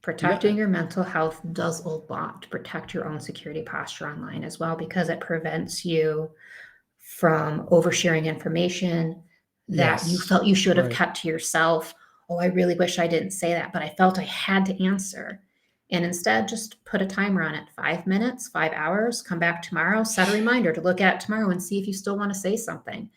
Protecting your mental health does a lot to protect your own security posture online as well, because it prevents you from oversharing information that you felt you should have kept to yourself. Oh, I really wish I didn't say that, but I felt I had to answer. And instead, just put a timer on it, 5 minutes, 5 hours, come back tomorrow, set a reminder to look at it tomorrow and see if you still want to say something.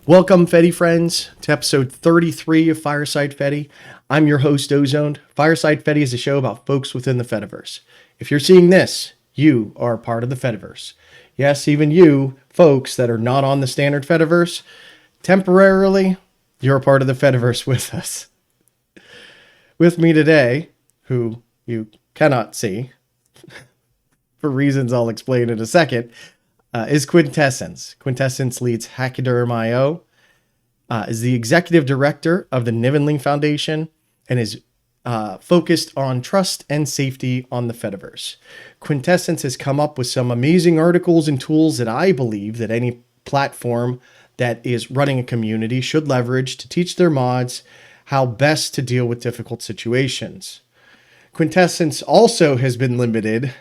Welcome, Fedi Friends, to episode 33 of Fireside Fedi. I'm your host, Ozoned. Fireside Fedi is a show about folks within the Fediverse. If you're seeing this, you are a part of the Fediverse. Yes, even you, folks that are not on the standard Fediverse, temporarily, you're a part of the Fediverse with us. With me today, who you cannot see, for reasons I'll explain in a second, is Quintessence. Quintessence leads Hachyderm.io, is the executive director of the Nivenly Foundation, and is focused on trust and safety on the Fediverse. Quintessence has come up with some amazing articles and tools that I believe that any platform that is running a community should leverage to teach their mods how best to deal with difficult situations. Quintessence also has been limited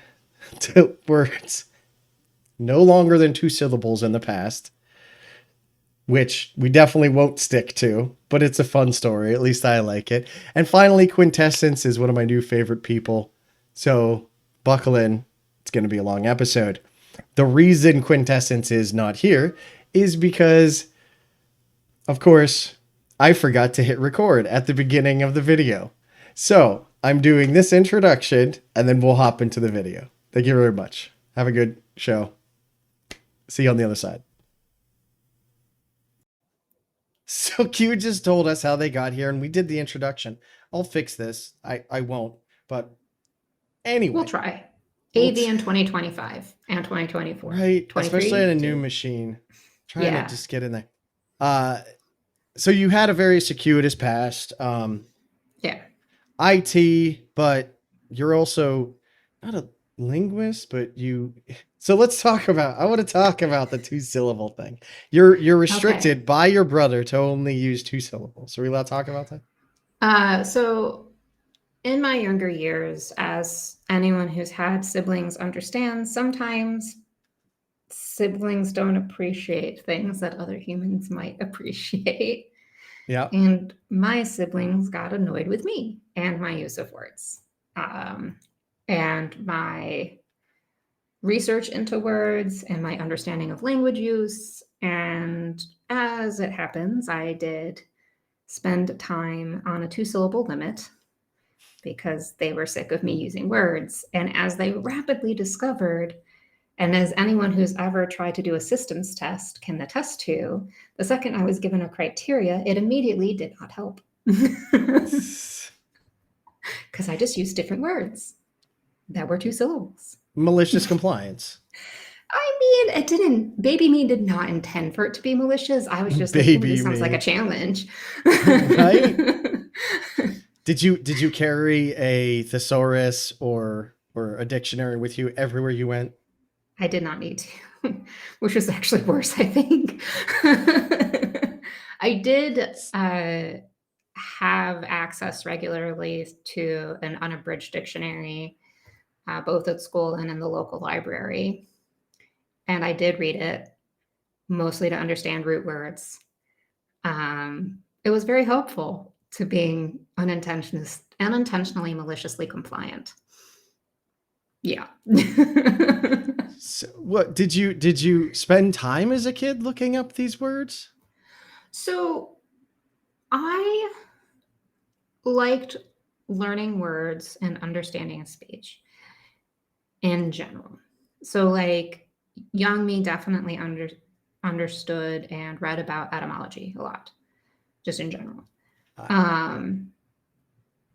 to words no longer than 2 syllables in the past, which we definitely won't stick to, but it's a fun story. At least I like it. And finally, Quintessence is one of my new favorite people. So buckle in. It's going to be a long episode. The reason Quintessence is not here is because, of course, I forgot to hit record at the beginning of the video. So I'm doing this introduction and then we'll hop into the video. Thank you very much. Have a good show. See you on the other side. So Q just told us how they got here and we did the introduction. I'll fix this. I won't, but anyway. We'll try. AV in 2025 and 2024. Right, especially in a new machine. Trying to just get in there. So you had a very circuitous past. IT, but you're also not a linguist, but you... So let's talk about, I want to talk about the 2 syllable thing. You're restricted by your brother to only use 2 syllables. Are we allowed to talk about that? So in my younger years, as anyone who's had siblings understands, sometimes siblings don't appreciate things that other humans might appreciate. Yeah. And my siblings got annoyed with me and my use of words. And my research into words and my understanding of language use. And as it happens, I did spend time on a 2-syllable limit because they were sick of me using words. And as they rapidly discovered, and as anyone who's ever tried to do a systems test can attest to, the second I was given a criteria, it immediately did not help. Because I just used different words that were 2 syllables. Malicious compliance. I mean, it didn't. Baby me did not intend for it to be malicious. I was just like, this sounds like a challenge. Right? Did you carry a thesaurus or a dictionary with you everywhere you went? I did not need to, which was actually worse, I think. I did have access regularly to an unabridged dictionary, both at school and in the local library. And I did read it mostly to understand root words. It was very helpful to being unintentionally maliciously compliant. Yeah. So what did you spend time as a kid looking up these words? So I liked learning words and understanding speech in general. So like young me definitely understood and read about etymology a lot, just in general.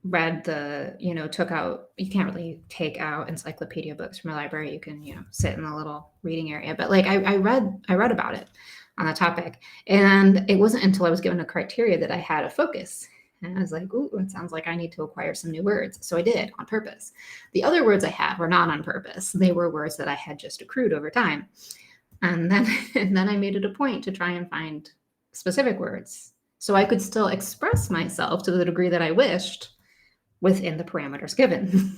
Read took out, you can't really take out encyclopedia books from a library. You can, sit in the little reading area, but like I read about it on the topic. And it wasn't until I was given a criteria that I had a focus. And I was like, ooh, it sounds like I need to acquire some new words. So I did on purpose. The other words I had were not on purpose. They were words that I had just accrued over time. And then, and then I made it a point to try and find specific words so I could still express myself to the degree that I wished within the parameters given.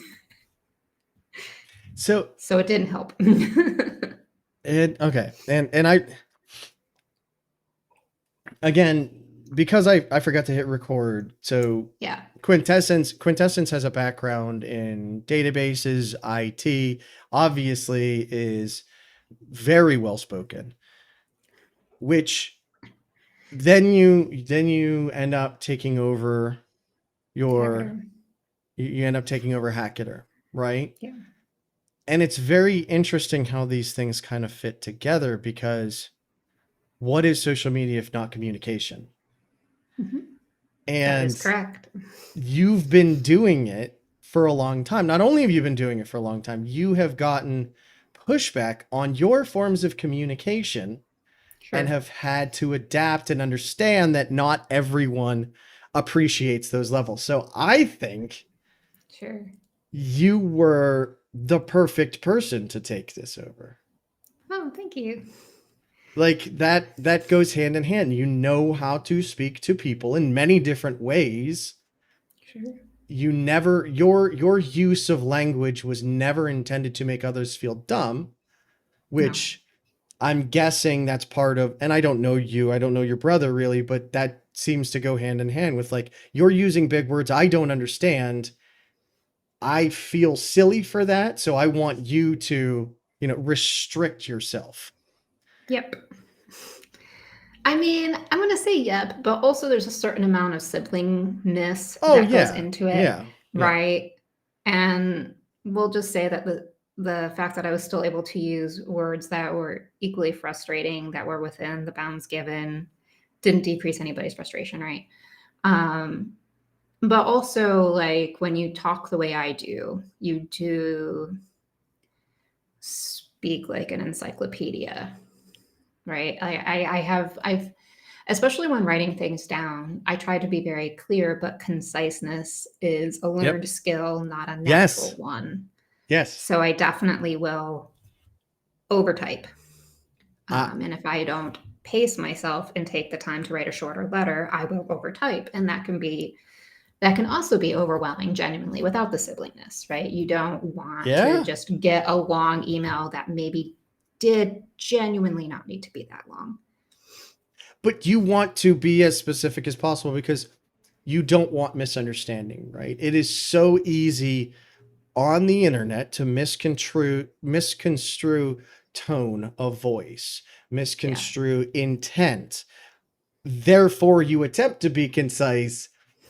So it didn't help. okay. And I, again, because I forgot to hit record. So yeah. Quintessence has a background in databases, IT, obviously is very well spoken, which then you end up taking over your Hachyderm. you end up taking over Hachyderm, right? Yeah. And it's very interesting how these things kind of fit together, because what is social media if not communication? Mm-hmm. That is And correct. you've been doing it for a long time. Not only have you been doing it for a long time, you have gotten pushback on your forms of communication and Sure. have had to adapt and understand that not everyone appreciates those levels. So I think Sure. you were the perfect person to take this over. Oh, thank you. Like that goes hand in hand. You know how to speak to people in many different ways. Sure. You never your use of language was never intended to make others feel dumb, No. which I'm guessing that's part of, and I don't know you, I don't know your brother really, but that seems to go hand in hand with, like, you're using big words I don't understand. I feel silly for that, so I want you to, restrict yourself. Yep. I mean, I'm going to say yep, but also there's a certain amount of siblingness Oh that goes yeah. into it, Yeah. Yeah. right? And we'll just say that the fact that I was still able to use words that were equally frustrating, that were within the bounds given, didn't decrease anybody's frustration, right? But also, like, when you talk the way I do, you do speak like an encyclopedia, right? I've especially when writing things down, I try to be very clear, but conciseness is a Yep. learned skill, not a natural Yes. one. Yes. So I definitely will overtype. Uh, And if I don't pace myself and take the time to write a shorter letter, I will overtype. And that can also be overwhelming genuinely without the siblingness, right? You don't want to yeah. just get a long email that maybe did genuinely not need to be that long. But you want to be as specific as possible because you don't want misunderstanding, right? It is so easy on the internet to misconstrue tone of voice, Yeah. misconstrue intent. Therefore, you attempt to be concise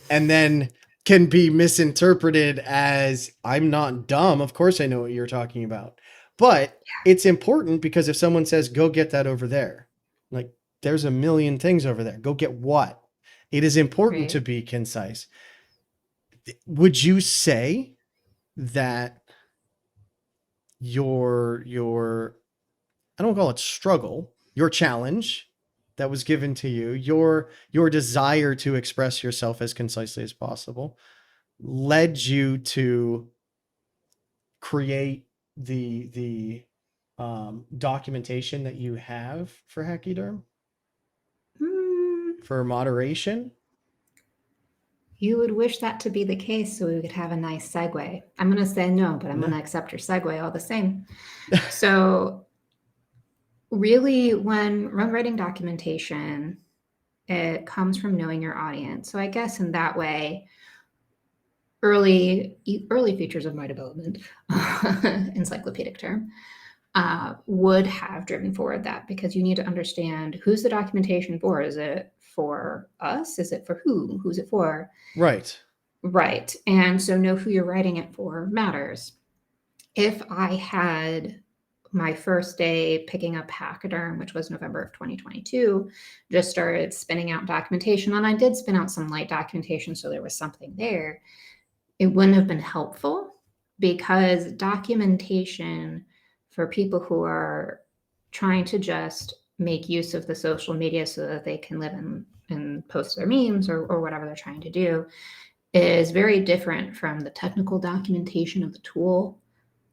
and then can be misinterpreted as, I'm not dumb. Of course, I know what you're talking about. But it's important because if someone says, go get that over there, like, there's a million things over there. Go get what? It is important to Right. be concise. Would you say that your I don't call it struggle, your challenge that was given to you, your desire to express yourself as concisely as possible, led you to create the documentation that you have for Hachyderm Hmm. for moderation? You would wish that to be the case so we could have a nice segue. I'm going to say no, but I'm going No. to accept your segue all the same. So, really, when writing documentation, it comes from knowing your audience. So, I guess in that way, early features of my development, encyclopedic term, would have driven forward that, because you need to understand, who's the documentation for? Is it for us? Is it for who? Who's it for? Right. Right. And so know who you're writing it for matters. If I had my first day picking up Hachyderm, which was November of 2022, just started spinning out documentation, and I did spin out some light documentation, so there was something there, it wouldn't have been helpful, because documentation for people who are trying to just make use of the social media so that they can live and post their memes or whatever they're trying to do is very different from the technical documentation of the tool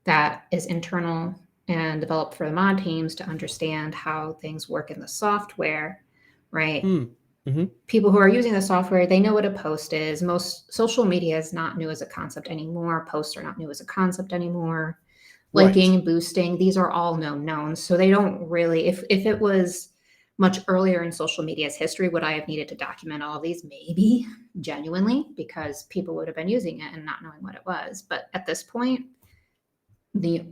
that is internal and developed for the mod teams to understand how things work in the software, right? Mm-hmm. People who are using the software, they know what a post is. Most social media is not new as a concept anymore. Posts are not new as a concept anymore. Liking and boosting, these are all known knowns. So they don't really, if it was much earlier in social media's history, would I have needed to document all of these? Maybe, genuinely, because people would have been using it and not knowing what it was. But at this point, the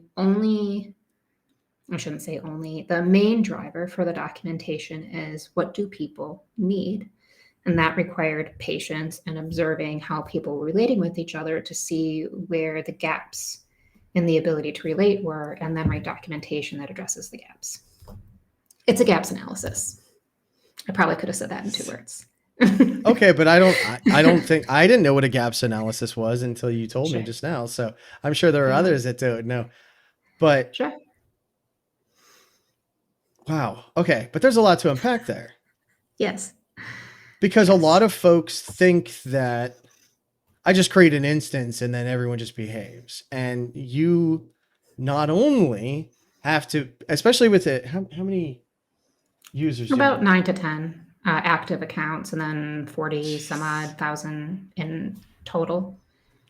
main driver for the documentation is what do people need? And that required patience and observing how people were relating with each other to see where the gaps in the ability to relate were, and then write documentation that addresses the gaps. It's a gaps analysis. I probably could have said that in 2 words. Okay, but I don't think I didn't know what a gaps analysis was until you told me Sure. just now. So I'm sure there are others that don't know. But Sure. wow. Okay, but there's a lot to unpack there. Yes. Because a lot of folks think that I just create an instance and then everyone just behaves. And you not only have to, especially with it, how many users do you About have? 9 to 10 active accounts, and then 40 some odd thousand in total.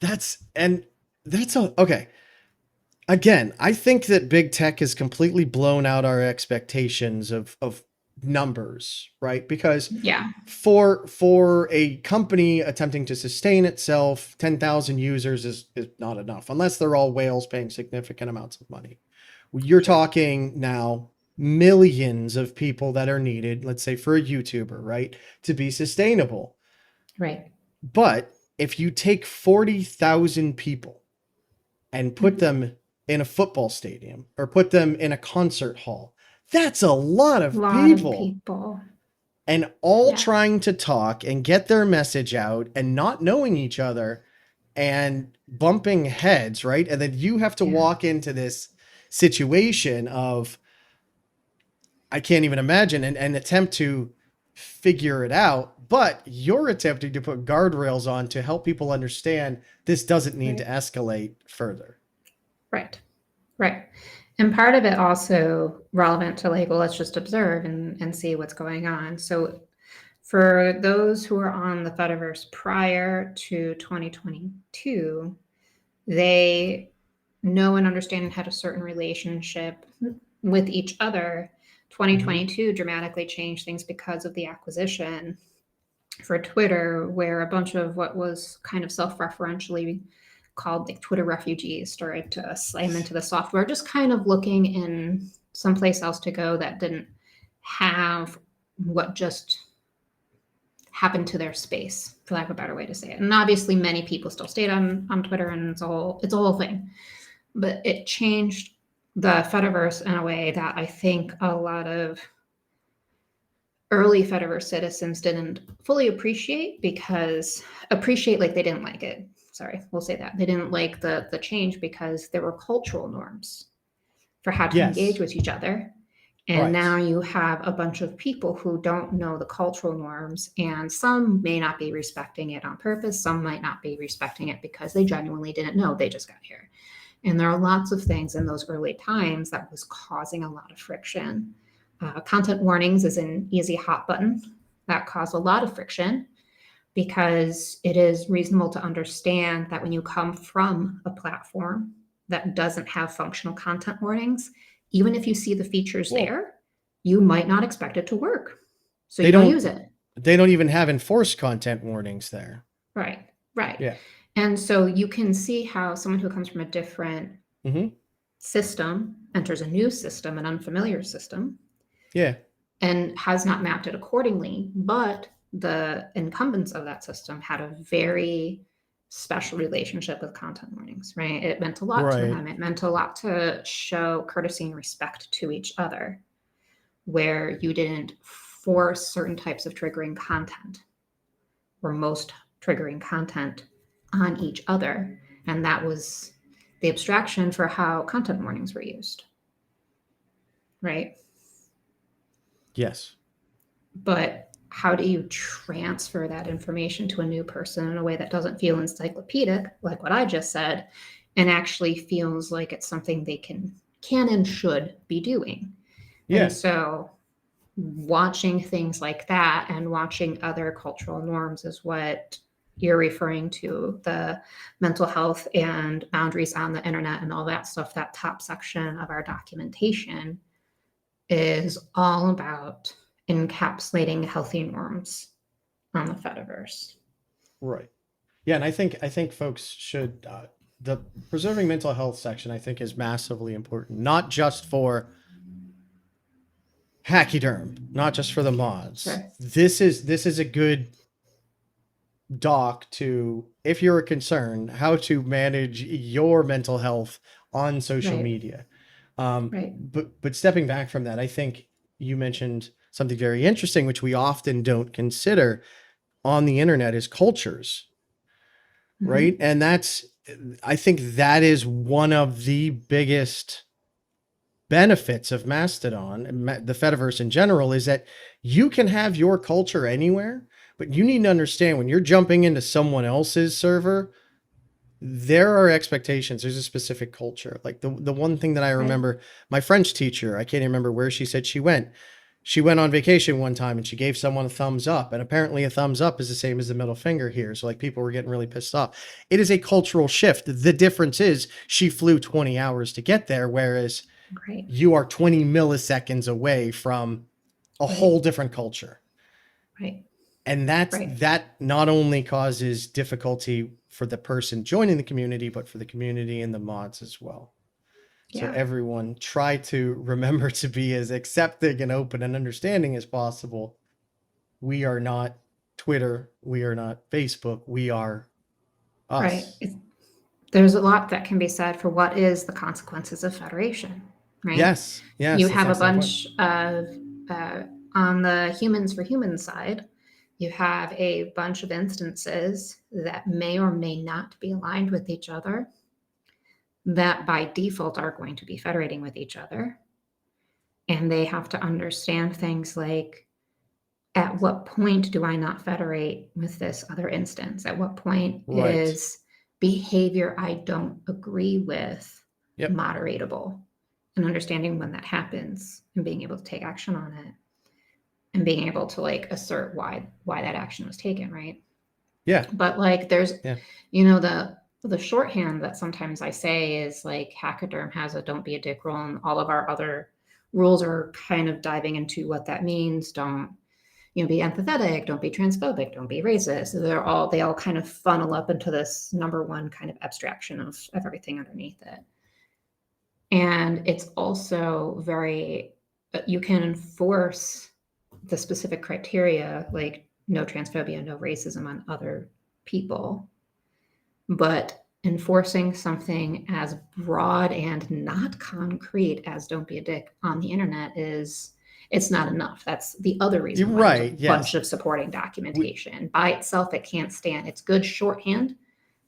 That's okay. Again, I think that big tech has completely blown out our expectations of numbers, right? Because Yeah. for a company attempting to sustain itself, 10,000 users is not enough unless they're all whales paying significant amounts of money. You're talking now millions of people that are needed, let's say for a YouTuber, right, to be sustainable. Right. But if you take 40,000 people and put them in a football stadium or put them in a concert hall, that's a lot of people. And all trying to talk and get their message out and not knowing each other and bumping heads, right? And then you have to walk into this situation of, I can't even imagine, and attempt to figure it out. But you're attempting to put guardrails on to help people understand this doesn't need to escalate further. Right. Right. And part of it also relevant to like, well, let's just observe and see what's going on. So for those who are on the Fediverse prior to 2022, they know and understand and had a certain relationship with each other. 2022 dramatically changed things because of the acquisition for Twitter, where a bunch of what was kind of self-referentially called the Twitter refugees started to slam into the software, just kind of looking in someplace else to go that didn't have what just happened to their space, for lack of a better way to say it. And obviously many people still stayed on Twitter, and it's a whole thing. But it changed the Fediverse in a way that I think a lot of early Fediverse citizens didn't fully appreciate, like they didn't like it. Sorry, we'll say that. They didn't like the change because there were cultural norms for how to engage with each other. And now you have a bunch of people who don't know the cultural norms, and some may not be respecting it on purpose. Some might not be respecting it because they genuinely didn't know. They just got here. And there are lots of things in those early times that was causing a lot of friction. Content warnings is an easy hot button that caused a lot of friction, because it is reasonable to understand that when you come from a platform that doesn't have functional content warnings, even if you see the features there, you might not expect it to work. So you don't use it. They don't even have enforced content warnings there. Right. Yeah. And so you can see how someone who comes from a different system enters a new system, an unfamiliar system. Yeah. And has not mapped it accordingly. But the incumbents of that system had a very special relationship with content warnings, right? It meant a lot to them. It meant a lot to show courtesy and respect to each other, where you didn't force certain types of triggering content, or most triggering content, on each other. And that was the abstraction for how content warnings were used, right? Yes. But how do you transfer that information to a new person in a way that doesn't feel encyclopedic, like what I just said, and actually feels like it's something they can and should be doing? And Yeah. so watching things like that and watching other cultural norms is what you're referring to, the mental health and boundaries on the internet and all that stuff. That top section of our documentation is all about encapsulating healthy norms on the Fediverse. Right. Yeah, and I think folks should the preserving mental health section I think is massively important, not just for Hachyderm, not just for the mods. Sure. This is a good doc to, if you're concerned, how to manage your mental health on social Right. media. Right. But stepping back from that, I think you mentioned something very interesting, which we often don't consider on the internet, is cultures, Mm-hmm. right? And I think that is one of the biggest benefits of Mastodon and the Fediverse in general, is that you can have your culture anywhere, but you need to understand when you're jumping into someone else's server, there are expectations. There's a specific culture. Like the one thing that I Right. remember, my French teacher, I can't even remember where she said she went. She went on vacation one time and she gave someone a thumbs up. And apparently a thumbs up is the same as the middle finger here. So like people were getting really pissed off. It is a cultural shift. The difference is she flew 20 hours to get there, whereas Right. you are 20 milliseconds away from a Right. whole different culture. Right. And Right. that not only causes difficulty for the person joining the community, but for the community and the mods as well. So Yeah. everyone try to remember to be as accepting and open and understanding as possible. We are not Twitter. We are not Facebook. We are Right. us. There's a lot that can be said for what is the consequences of federation, right? Yes. Yes. You That's an have a excellent point. bunch of, on the humans for humans side, you have a bunch of instances that may or may not be aligned with each other, that by default are going to be federating with each other. And they have to understand things like, at what point do I not federate with this other instance? At what point Right. is behavior I don't agree with Yep. moderatable? And understanding when that happens and being able to take action on it and being able to like assert why that action was taken, right? Yeah. But like there's, Yeah. the shorthand that sometimes I say is like Hachyderm has a don't be a dick rule, and all of our other rules are kind of diving into what that means. Don't be empathetic, don't be transphobic, don't be racist. They all kind of funnel up into this number one kind of abstraction of everything underneath it. And it's also very, you can enforce the specific criteria, like no transphobia, no racism on other people, but enforcing something as broad and not concrete as don't be a dick on the internet it's not enough. That's the other You're reason why there's a right. bunch Yes. of supporting documentation. By itself, it can't stand. It's good shorthand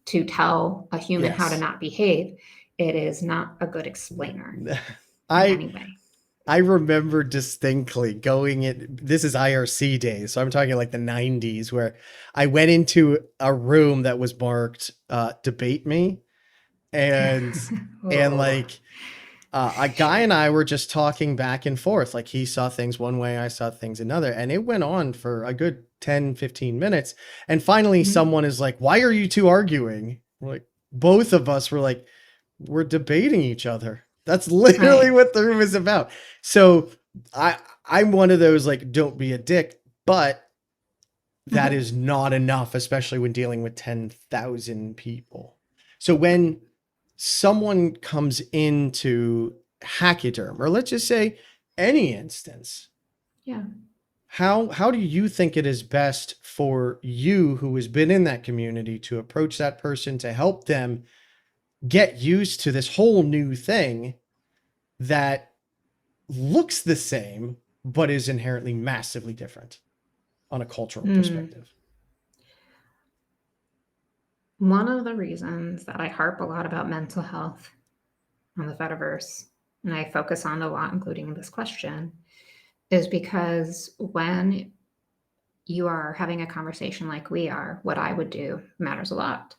to tell a human how to Yes. not behave. It is not a good explainer in I any way. I remember distinctly going in, this is IRC days, so I'm talking like the 90s, where I went into a room that was marked debate me, and like a guy and I were just talking back and forth. Like he saw things one way, I saw things another, and it went on for a good 10-15 minutes. And finally someone is like, "Why are you two arguing?" We're like, both of us were like, "We're debating each other." That's literally what the room is about. So I'm one of those like, don't be a dick, but that is not enough, especially when dealing with 10,000 people. So when someone comes into Hachyderm, or let's just say any instance, Yeah. how do you think it is best for you, who has been in that community, to approach that person to help them get used to this whole new thing that looks the same but is inherently massively different on a cultural perspective? One of the reasons that I harp a lot about mental health on the Fediverse, and I focus on a lot, including this question, is because when you are having a conversation like we are, what I would do matters a lot.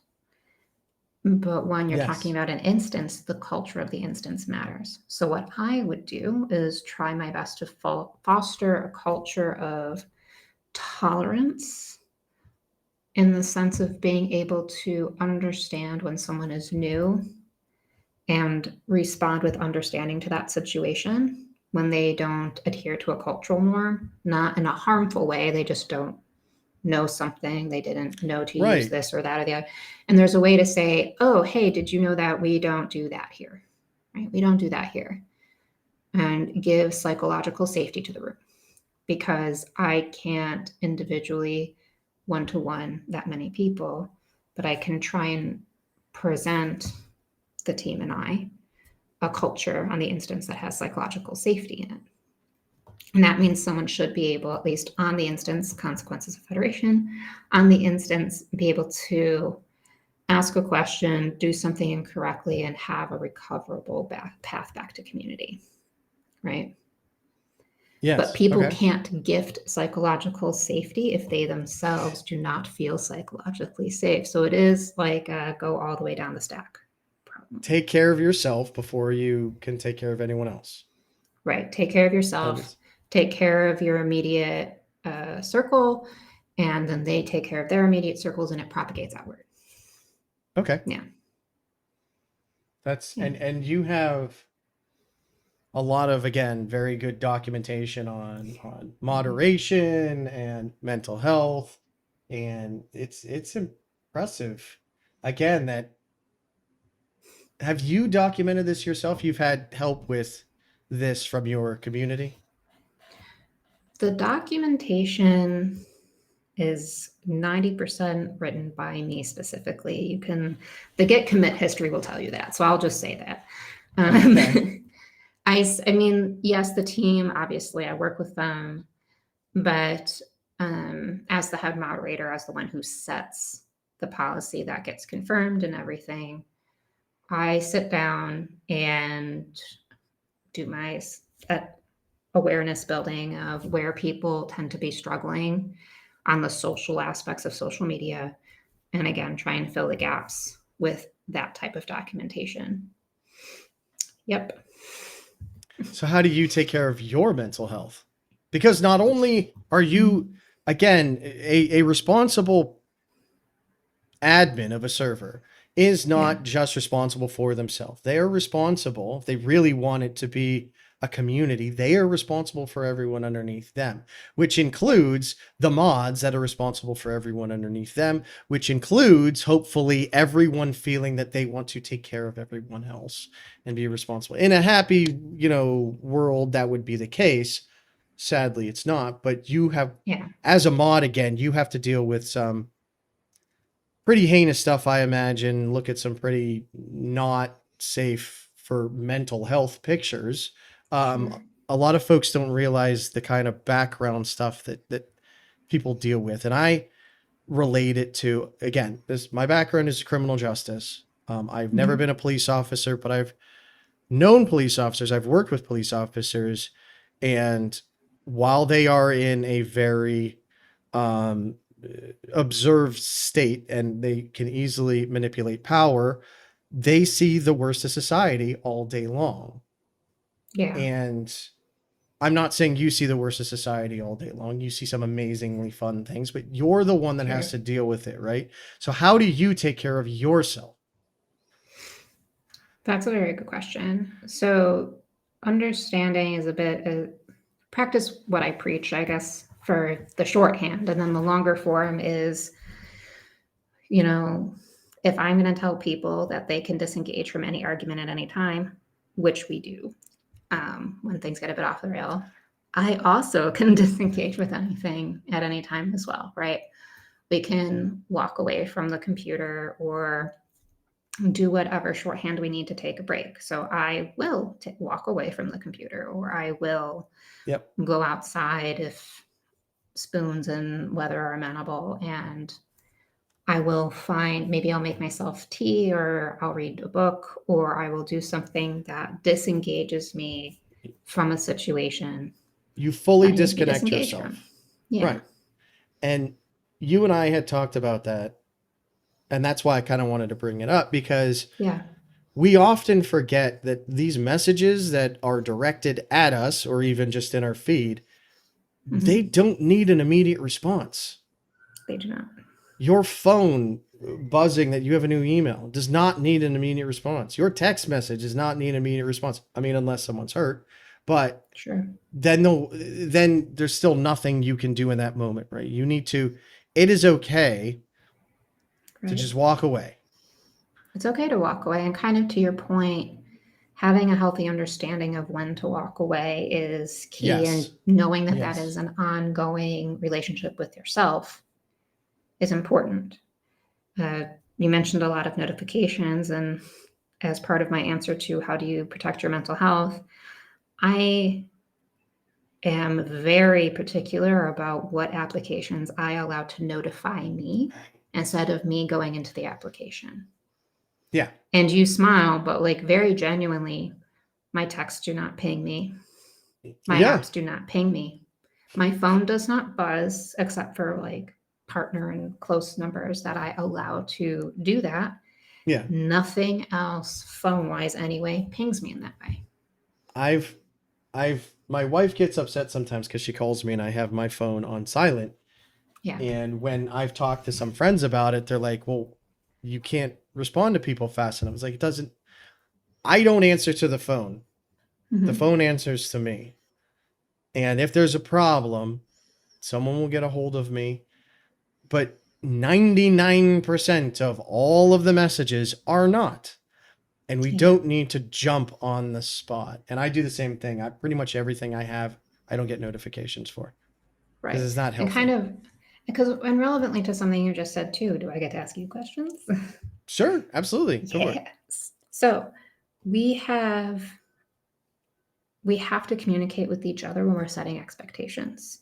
But when you're talking Yes. about an instance, the culture of the instance matters. So, what I would do is try my best to foster a culture of tolerance in the sense of being able to understand when someone is new and respond with understanding to that situation when they don't adhere to a cultural norm, not in a harmful way. They just don't know something. They didn't know to use Right. this or that or the other. And there's a way to say, oh, hey, did you know that we don't do that here? Right? We don't do that here. And give psychological safety to the room because I can't individually one to one that many people, but I can try and present the team and I a culture on the instance that has psychological safety in it. And that means someone should be able, at least on the instance, consequences of federation, on the instance, be able to ask a question, do something incorrectly, and have a recoverable path back to community, right? But Yes. people Okay. can't gift psychological safety if they themselves do not feel psychologically safe. So it is like a go all the way down the stack problem. Take care of yourself before you can take care of anyone else. Right. Take care of That yourself, is take care of your immediate circle, and then they take care of their immediate circles and it propagates outward. okay. Yeah. That's Yeah. and you have a lot of, again, very good documentation on moderation and mental health, and it's impressive. Again, that have you documented this yourself? You've had help with this from your community? The documentation is 90% written by me specifically. The Git commit history will tell you that. So I'll just say that. Okay. I mean, yes, the team, obviously, I work with them, but as the head moderator, as the one who sets the policy that gets confirmed and everything, I sit down and do my awareness building of where people tend to be struggling on the social aspects of social media. And again, try and fill the gaps with that type of documentation. Yep. So how do you take care of your mental health? Because not only are you, again, a responsible admin of a server is Yeah. not just responsible for themselves. They are responsible, if they really want it to be a community, they are responsible for everyone underneath them, which includes the mods that are responsible for everyone underneath them, which includes hopefully everyone feeling that they want to take care of everyone else and be responsible. In a happy, world, that would be the case. Sadly, it's not, but you have, Yeah. as a mod, again, you have to deal with some pretty heinous stuff, I imagine. Look at some pretty not safe for mental health pictures. Sure. A lot of folks don't realize the kind of background stuff that people deal with, and I relate it to, again, this my background is criminal justice. I've never Mhm. been a police officer, but I've known police officers. I've worked with police officers, and while they are in a very um, observed state and they can easily manipulate power, they see the worst of society all day long. Yeah. And I'm not saying you see the worst of society all day long. You see some amazingly fun things, but you're the one that has Sure. to deal with it, right? So, how do you take care of yourself? That's a very good question. So, understanding is a bit practice what I preach, I guess, for the shorthand. And then the longer form is, you know, if I'm going to tell people that they can disengage from any argument at any time, which we do when things get a bit off the rail, I also can disengage with anything at any time as well, right? We can walk away from the computer or do whatever shorthand we need to take a break. So I will walk away from the computer or I will Yep. go outside if spoons and weather are amenable and I will find maybe I'll make myself tea or I'll read a book or I will do something that disengages me from a situation You fully that I need to be disconnect disengaged from. yourself. Yeah. Right. And you and I had talked about that. And that's why I kind of wanted to bring it up, because Yeah. we often forget that these messages that are directed at us or even just in our feed, they Hmm. don't need an immediate response. They do not. Your phone buzzing that you have a new email does not need an immediate response. Your text message does not need an immediate response. I mean, unless someone's hurt, but Sure. then there's still nothing you can do in that moment, right? You need to, it is okay to Right. just walk away. It's okay to walk away. And kind of to your point, having a healthy understanding of when to walk away is key. And Yes. knowing that that is Yes. an ongoing relationship with yourself is important. You mentioned a lot of notifications, and as part of my answer to how do you protect your mental health, I am very particular about what applications I allow to notify me instead of me going into the application. Yeah. And you smile, but like very genuinely, my texts do not ping me. My Yeah. apps do not ping me. My phone does not buzz except for like partner and close numbers that I allow to do that. Yeah. Nothing else, phone wise anyway, pings me in that way. I've, my wife gets upset sometimes because she calls me and I have my phone on silent. Yeah. And when I've talked to some friends about it, they're like, well, you can't respond to people fast enough. I was like, it doesn't, I don't answer to the phone. The Mm-hmm. phone answers to me. And if there's a problem, someone will get a hold of me. But 99% of all of the messages are not. And we Yeah. don't need to jump on the spot. And I do the same thing. I pretty much everything I have, I don't get notifications for because Right. it's not And kind healthy. of, because, and relevantly to something you just said too, do I get to ask you questions? Sure, absolutely. Go for it. Yes. So we have we have to communicate with each other when we're setting expectations.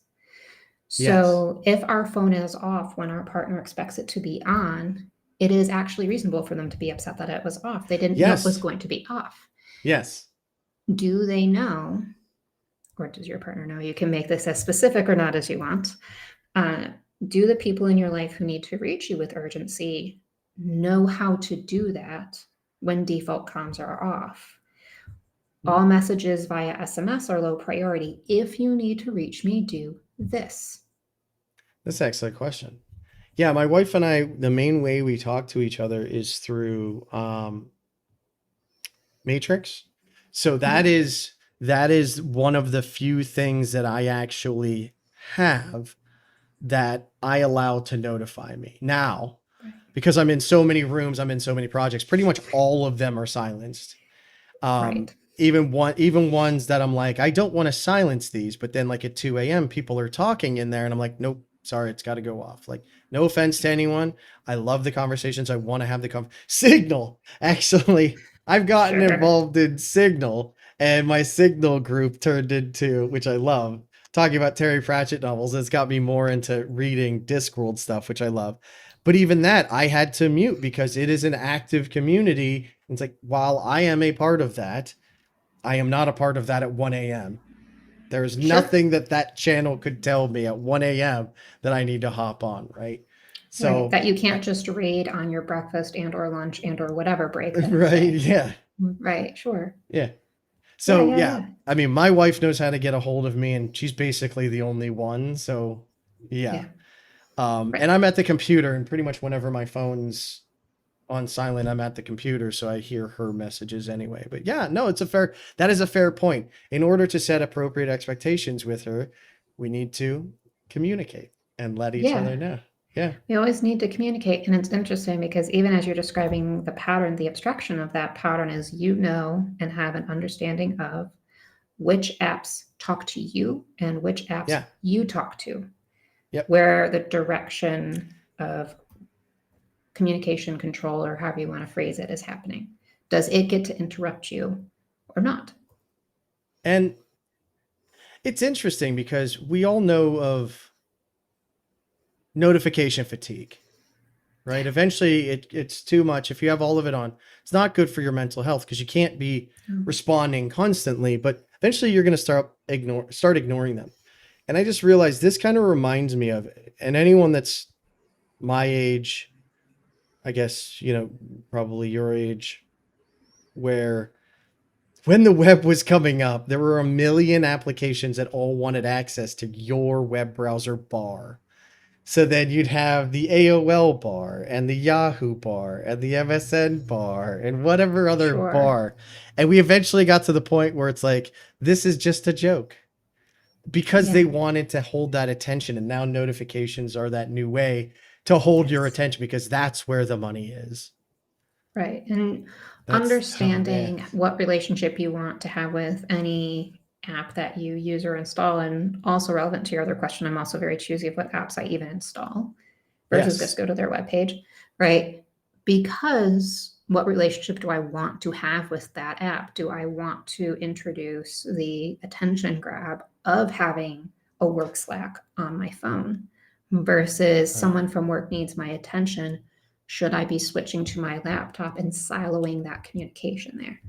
Yes. So if our phone is off when our partner expects it to be on, it is actually reasonable for them to be upset that it was off. They didn't know it was Yes. going to be off. Yes. Do they know, or does your partner know? You can make this as specific or not as you want. Uh, do the people in your life who need to reach you with urgency know how to do that when default comms are off? All messages via SMS are low priority. If you need to reach me, do this. That's an excellent question. Yeah, my wife and I, the main way we talk to each other is through Matrix. So Mhm. that is one of the few things that I actually have that I allow to notify me. Now, Right. because I'm in so many rooms, I'm in so many projects, pretty much all of them are silenced. Right. Even ones that I'm like, I don't want to silence these, but then like at 2 a.m. people are talking in there and I'm like, nope, sorry, it's got to go off. Like, no offense to anyone. I love the conversations. I want to have the Signal. Actually, I've gotten Sure. involved in Signal and my Signal group turned into, which I love, talking about Terry Pratchett novels. It's got me more into reading Discworld stuff, which I love. But even that, I had to mute because it is an active community. It's like, while I am a part of that, I am not a part of that at 1 a.m. There is Sure. nothing that that channel could tell me at 1 a.m. that I need to hop on, right? Right. So, That you can't just read on your breakfast and or lunch and or whatever break the next right, day. yeah, Right. Sure. yeah. Yeah. So, Yeah. yeah, Yeah. I mean, my wife knows how to get a hold of me, and she's basically the only one. So, yeah. Yeah. And Right. I'm at the computer, and pretty much whenever my phone's on silent, I'm at the computer, so I hear her messages anyway. But yeah, no, that is a fair point. In order to set appropriate expectations with her, we need to communicate and let each Yeah. other know. Yeah. We always need to communicate. And it's interesting because even as you're describing the pattern, the abstraction of that pattern is you know and have an understanding of which apps talk to you and which apps Yeah. you talk to, Yep. where the direction of communication control, or however you want to phrase it, is happening. Does it get to interrupt you or not? And it's interesting because we all know of notification fatigue, right? Yeah. Eventually it's too much. If you have all of it on, it's not good for your mental health because you can't be Mm. responding constantly, but eventually you're going to start ignoring them. And I just realized this kind of reminds me of, and anyone that's my age, I guess, probably your age, where when the web was coming up, there were a million applications that all wanted access to your web browser bar. So then you'd have the AOL bar and the Yahoo bar and the MSN bar and whatever other Sure. bar. And we eventually got to the point where it's like, this is just a joke, because they Yeah. wanted to hold that attention. And now notifications are that new way to hold your Yes. attention, because that's where the money is. Right. And That's, oh man. understanding what relationship you want to have with any app that you use or install, and also relevant to your other question, I'm also very choosy of what apps I even install versus just Yes. go to their webpage, right? Because what relationship do I want to have with that app? Do I want to introduce the attention grab of having a work Slack on my phone versus someone from work needs my attention? Should I be switching to my laptop and siloing that communication there?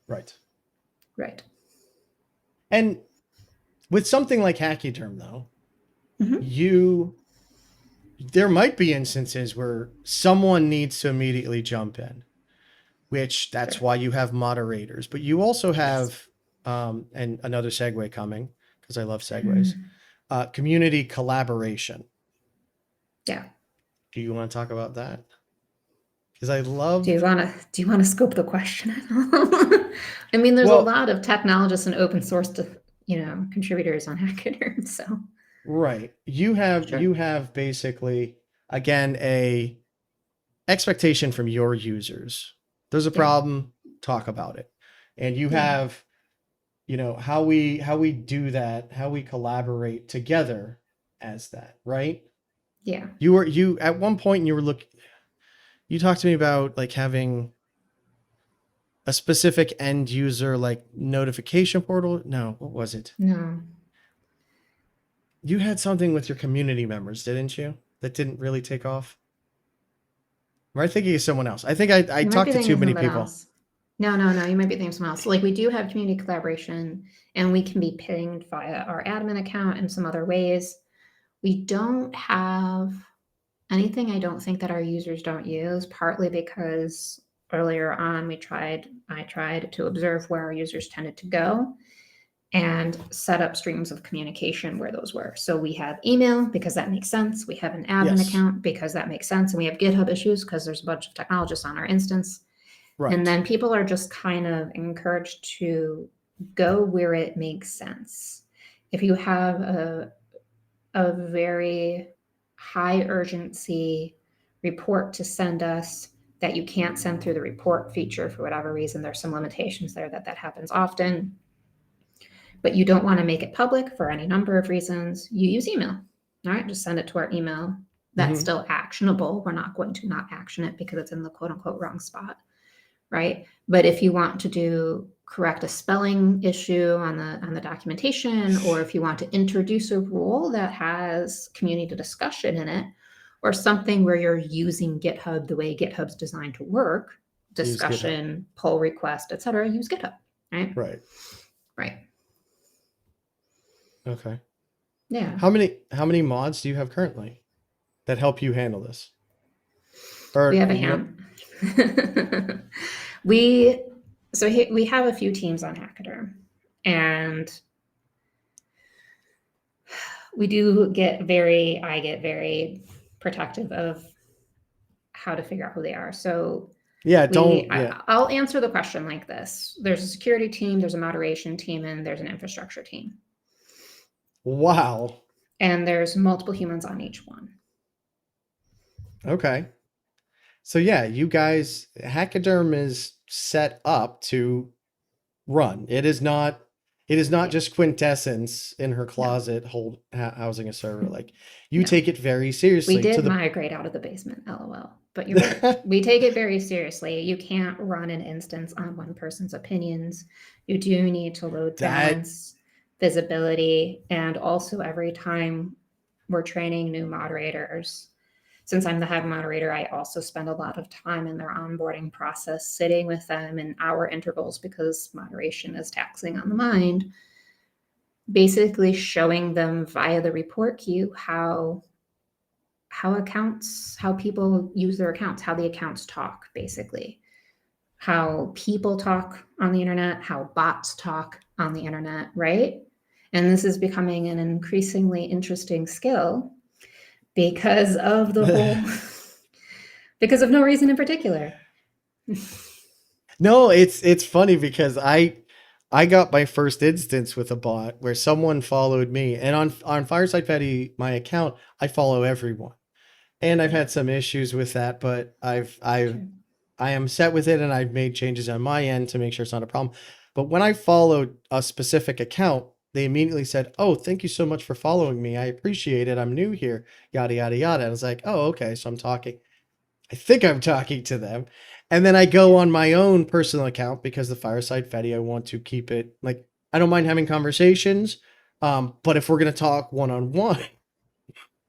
Right. Right. And with something like Hachyderm, though, Mm-hmm. there might be instances where someone needs to immediately jump in, which that's Sure. why you have moderators. But you also Yes. have, and another segue coming, because I love segues, Mm, community collaboration. yeah. Do you want to talk about that? Because I Do you love, want to scope the question at all? I mean, there's a well, lot of technologists and open source contributors on Hachyderm. So right. You have basically, again, a expectation from your users. There's a yeah, problem, talk about it. And you yeah, have, how we do that, how we collaborate together as that, right? yeah. You at one point you talked to me about like having a specific end user like notification portal. No, what was it? No, You had something with your community members, didn't you? That didn't really take off. Or I thinking of someone else. I think I you might talked be to too thinking of many something people. else. No. You might be thinking of someone else. Like we do have community collaboration, and we can be pinged via our admin account and some other ways. We don't have anything, I don't think, that our users don't use, partly because earlier on I tried to observe where our users tended to go and set up streams of communication where those were. So we have email because that makes sense. We have an admin Yes. account because that makes sense. And we have GitHub issues because there's a bunch of technologists on our instance. And Right. then people are just kind of encouraged to go where it makes sense. If you have a very high urgency report to send us that you can't send through the report feature for whatever reason, there's some limitations there that happens often, but you don't want to make it public for any number of reasons, you use email. All right, just send it to our email. That's Mm-hmm. still actionable. We're not going to not action it because it's in the quote unquote wrong spot, right? But if you want to correct a spelling issue on the documentation, or if you want to introduce a rule that has community discussion in it, or something where you're using GitHub the way GitHub's designed to work, Use GitHub. discussion, pull request, etc., use GitHub, right? Right. Right. Okay. Yeah. How many mods do you have currently that help you handle this? We Or have a hand. we we have a few teams on Hachyderm, and we do get very I get very protective of how to figure out who they are. So yeah, don't yeah. I'll answer the question like this: there's a security team, there's a moderation team, and there's an infrastructure team, Wow. and there's multiple humans on each one. Okay. So yeah, you guys, Hachyderm is set up to run. It is not Yeah. just Quintessence in her No. closet housing a server. Like, you No. take it very We seriously to did the migrate out of the basement, lol. But you're right. We take it very seriously. You can't run an instance on one person's opinions. You do need to load that balance, visibility, and also every time we're training new moderators. Since I'm the head moderator, I also spend a lot of time in their onboarding process, sitting with them in hour intervals because moderation is taxing on the mind, basically showing them via the report queue how people use their accounts, how the accounts talk, basically. How people talk on the internet, how bots talk on the internet, right? And this is becoming an increasingly interesting skill because of the whole, because of no reason in particular. No, it's funny because I got my first instance with a bot where someone followed me, and on Fireside Fedi, my account, I follow everyone. And I've Right. had some issues with that, but Sure. I am set with it, and I've made changes on my end to make sure it's not a problem. But when I followed a specific account, they immediately said, "Oh, thank you so much for following me. I appreciate it. I'm new here." Yada yada yada. And I was like, "Oh, okay." So I'm talking. I think I'm talking to them. And then I go on my own personal account because the Fireside Fedi, I want to keep it like I don't mind having conversations. But if we're gonna talk one on one,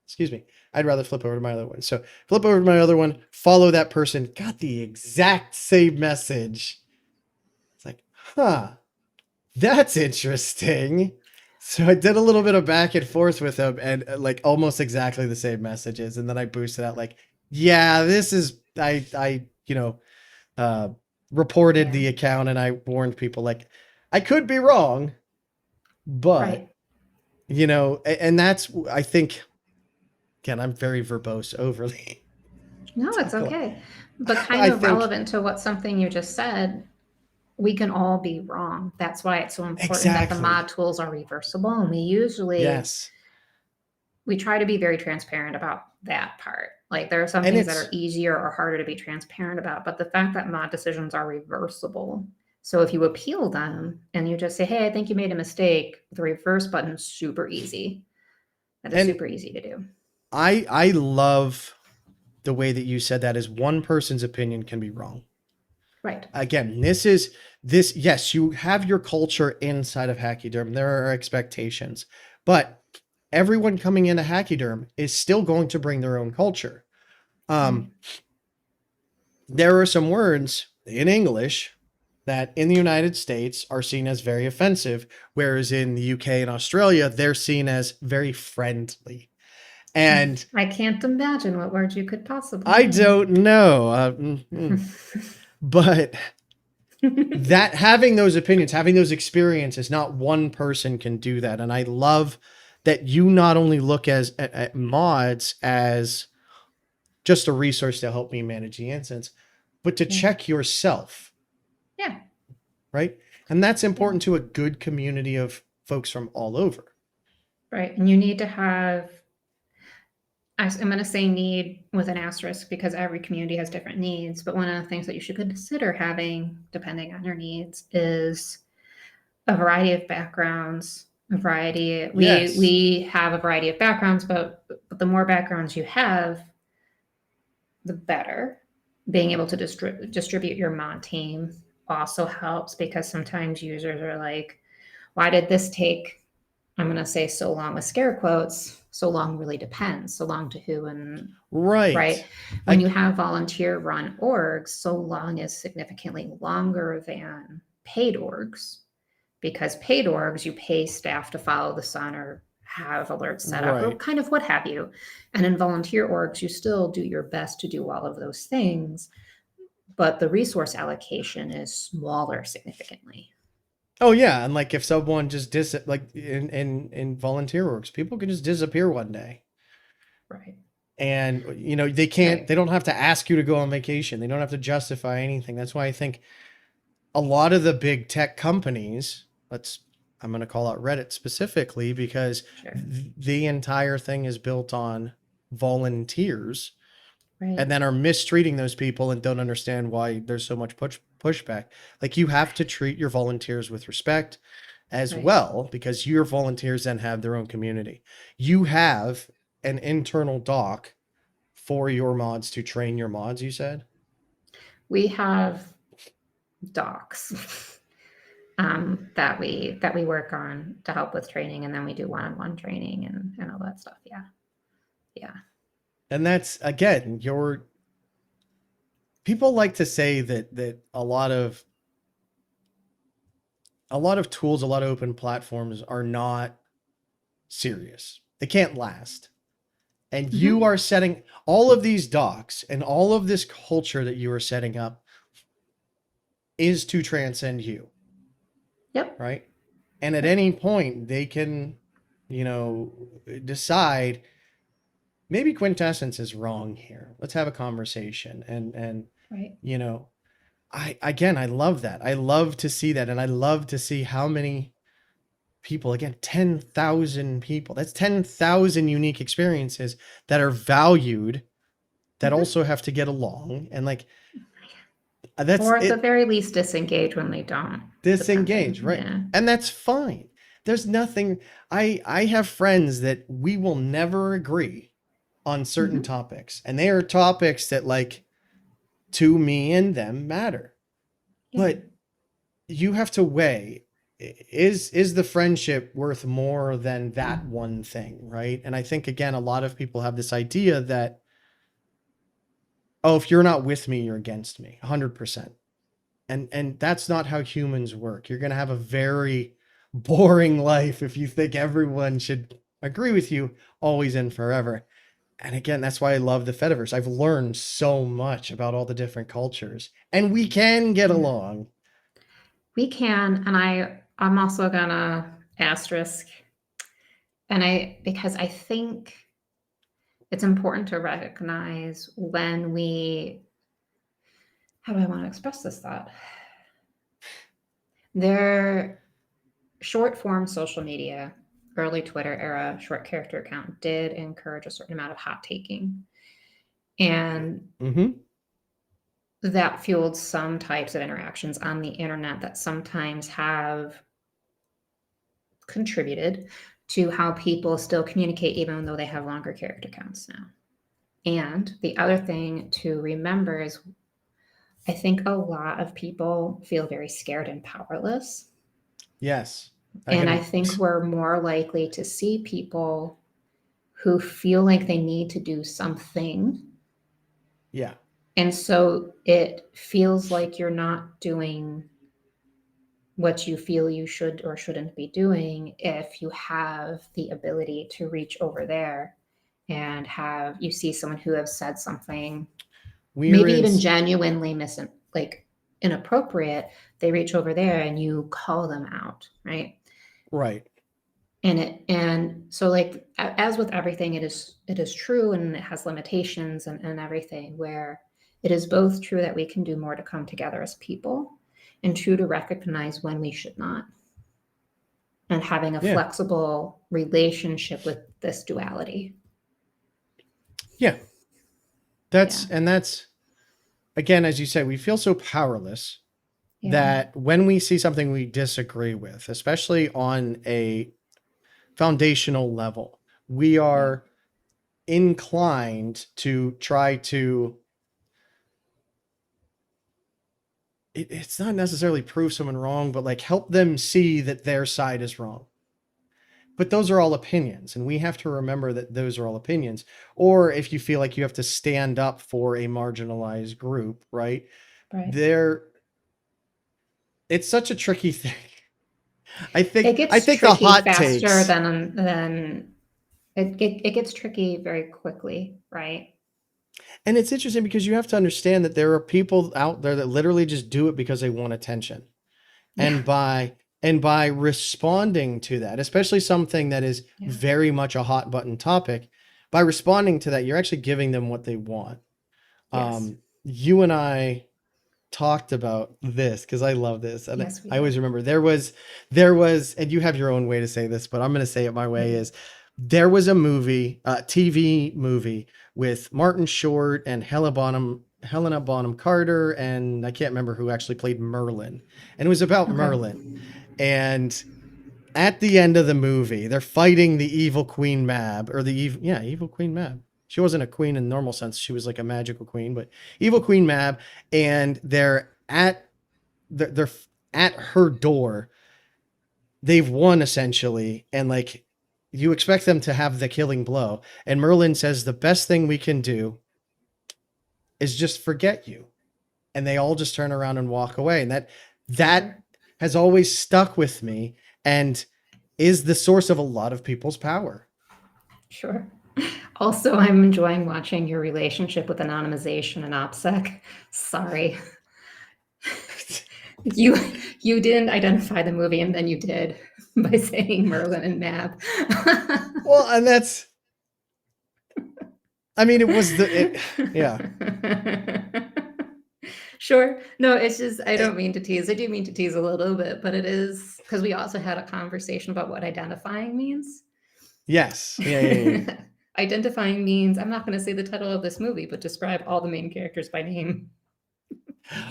excuse me, I'd rather flip over to my other one. So flip over to my other one, follow that person, got the exact same message. It's like, huh, that's interesting. So I did a little bit of back and forth with them and like almost exactly the same messages. And then I boosted out like, yeah, this is uh reported Yeah. the account and I warned people like I could be wrong, but Right. and that's I think again, I'm very verbose overly. No, it's Typical. okay. But kind I of think relevant to what something you just said, we can all be wrong. That's why it's so important that the mod exactly. tools are reversible. And Yes. we try to be very transparent about that part. Like there are some And things that are it's easier or harder to be transparent about, but the fact that mod decisions are reversible. So if you appeal them and you just say, "Hey, I think you made a mistake," the reverse button is super easy. That is and super easy to do. I love the way that you said that is one person's opinion can be wrong. Right. Again, this yes, you have your culture inside of Hachyderm. There are expectations, but everyone coming into Hachyderm is still going to bring their own culture. Right. Um, there are some words in English that in the United States are seen as very offensive, whereas in the UK and Australia, they're seen as very friendly. And I can't imagine what words you could possibly I mean. don't know, but that having those opinions, having those experiences, not one person can do that. And I love that you not only look at mods as just a resource to help me manage the instance, but to Yeah. check yourself, Yeah. right? And that's Yeah. important to a good community of folks from all over. Right. And you need to have, I'm going to say need with an asterisk because every community has different needs. But one of the things that you should consider having, depending on your needs, is a variety of backgrounds. A variety. Yes. We have a variety of backgrounds, but the more backgrounds you have, the better. Being able to distribute your mod team also helps because sometimes users are like, why did this take, I'm going to say so long with scare quotes? So long really depends. So long to who and right. Right. When I you have volunteer run orgs, so long is significantly longer than paid orgs because paid orgs, you pay staff to follow the sun or have alerts set up or right. kind of what have you. And in volunteer orgs, you still do your best to do all of those things, but the resource allocation is smaller significantly. Oh yeah, and like if someone just like in volunteer works, people can just disappear one day. Right. And they can't Right. they don't have to ask you to go on vacation. They don't have to justify anything. That's why I think a lot of the big tech companies, I'm going to call out Reddit specifically because Sure. the entire thing is built on volunteers Right. and then are mistreating those people and don't understand why there's so much pushback. Like you have to treat your volunteers with respect as Right. well because your volunteers then have their own community. You have an internal doc for your mods to train your mods, you said? We have docs that we work on to help with training, and then we do one-on-one training and all that stuff. Yeah. Yeah. And that's again, your people like to say that a lot of a lot of tools, a lot of open platforms are not serious. They can't last. And you Hmm. are setting all of these docs and all of this culture that you are setting up is to transcend you, Yep. right? And at Yep. any point, they can, decide maybe Quintessence is wrong here. Let's have a conversation. And Right. you know, I love that. I love to see that, and I love to see how many people, again, 10,000 people. That's 10,000 unique experiences that are valued, that Hmm. also have to get along, and like that's Or at the it. very least, disengage when they don't, Disengage, depending. right? Yeah. And that's fine. There's nothing. I have friends that we will never agree on certain Hmm. topics, and they are topics that, like, to me and them matter. Yeah. But you have to weigh, is the friendship worth more than that one thing, right? And I think, again, a lot of people have this idea that, oh, if you're not with me, you're against me 100%. And that's not how humans work. You're going to have a very boring life if you think everyone should agree with you always and forever. And again, that's why I love the Fediverse. I've learned so much about all the different cultures, and we can get Yeah. along. We can, and I'm also gonna asterisk, and because I think it's important to recognize when we, how do I want to express this thought? Their short form social media, early Twitter era short character account did encourage a certain amount of hot taking. And Mm-hmm. that fueled some types of interactions on the internet that sometimes have contributed to how people still communicate, even though they have longer character counts now. And the other thing to remember is I think a lot of people feel very scared and powerless. Yes, I And I can. think we're more likely to see people who feel like they need to do something. Yeah. And so it feels like you're not doing what you feel you should or shouldn't be doing if you have the ability to reach over there and have you see someone who has said something We're maybe in. even genuinely like inappropriate, they reach over there and you call them out, right? Right. And so like as with everything, it is true and it has limitations and everything, where it is both true that we can do more to come together as people and true to recognize when we should not, and having a Yeah. flexible relationship with this duality. Yeah. Yeah. That's, again, as you say, we feel so powerless Yeah. that when we see something we disagree with, especially on a foundational level, we Yeah. are inclined to try to, it's not necessarily prove someone wrong, but like help them see that their side is wrong. But those are all opinions, and we have to remember that those are all opinions. Or if you feel like you have to stand up for a marginalized group, right? Right. There, it's such a tricky thing. It I gets think the tricky hot faster takes, than it gets tricky very quickly, right? and it's interesting because you have to understand that there are people out there that literally just do it because they want attention. Yeah. And by responding to that, especially something that is Yeah. very much a hot button topic, by responding to that, you're actually giving them what they want. Yes. You and I talked about this because I love this, and Yes, we I always did. remember there was, and you have your own way to say this, but I'm going to say it my way. Right. Is there was a movie, TV movie with Martin Short and Helena Bonham Carter, and I can't remember who actually played Merlin, and it was about Okay. Merlin. And at the end of the movie, they're fighting the evil Queen Mab, or the evil Queen Mab. She wasn't a queen in the normal sense. She was like a magical queen, but evil Queen Mab, and they're at her door. They've won essentially, and like you expect them to have the killing blow. And Merlin says the best thing we can do is just forget you. And they all just turn around and walk away. And that Sure. has always stuck with me and is the source of a lot of people's power. Sure. Also, I'm enjoying watching your relationship with anonymization and OPSEC. Sorry. You didn't identify the movie and then you did by saying Merlin and Mab. Well, and that's, I mean, it was yeah. Sure. No, it's just, I don't mean to tease. I do mean to tease a little bit, but it is because we also had a conversation about what identifying means. Yes. Yeah. Identifying means, I'm not going to say the title of this movie, but describe all the main characters by name.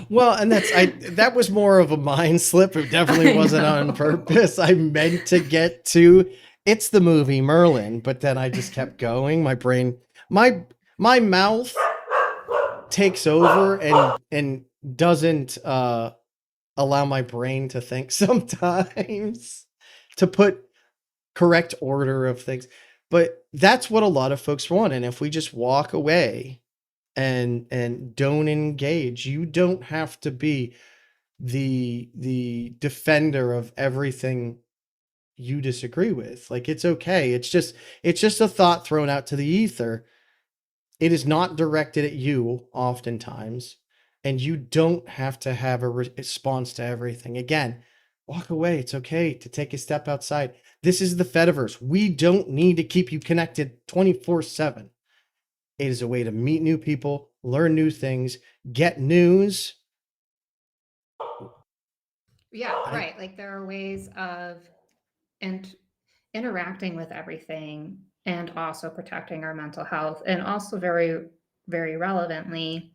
Well, and that was more of a mind slip. It definitely wasn't on purpose. I meant to get to it's the movie Merlin, but then I just kept going. My brain, my mouth takes over and doesn't allow my brain to think sometimes to put correct order of things. But that's what a lot of folks want. And if we just walk away and don't engage, you don't have to be the defender of everything you disagree with. Like, it's okay. It's just a thought thrown out to the ether. It is not directed at you oftentimes, and you don't have to have a response to everything. Again, walk away. It's okay to take a step outside. This is the Fediverse. We don't need to keep you connected 24/7. It is a way to meet new people, learn new things, get news. Yeah, right. Like there are ways of interacting with everything and also protecting our mental health, and also very, very relevantly,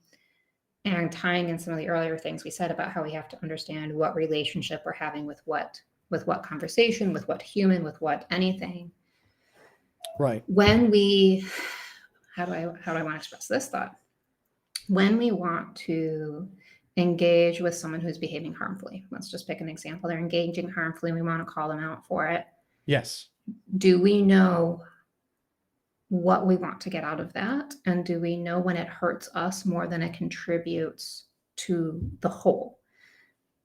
and tying in some of the earlier things we said about how we have to understand what relationship we're having with what conversation, with what human, with what anything. Right. When we, how do I want to express this thought? When we want to engage with someone who's behaving harmfully, let's just pick an example. They're engaging harmfully, we want to call them out for it. Yes. Do we know what we want to get out of that? And do we know when it hurts us more than it contributes to the whole?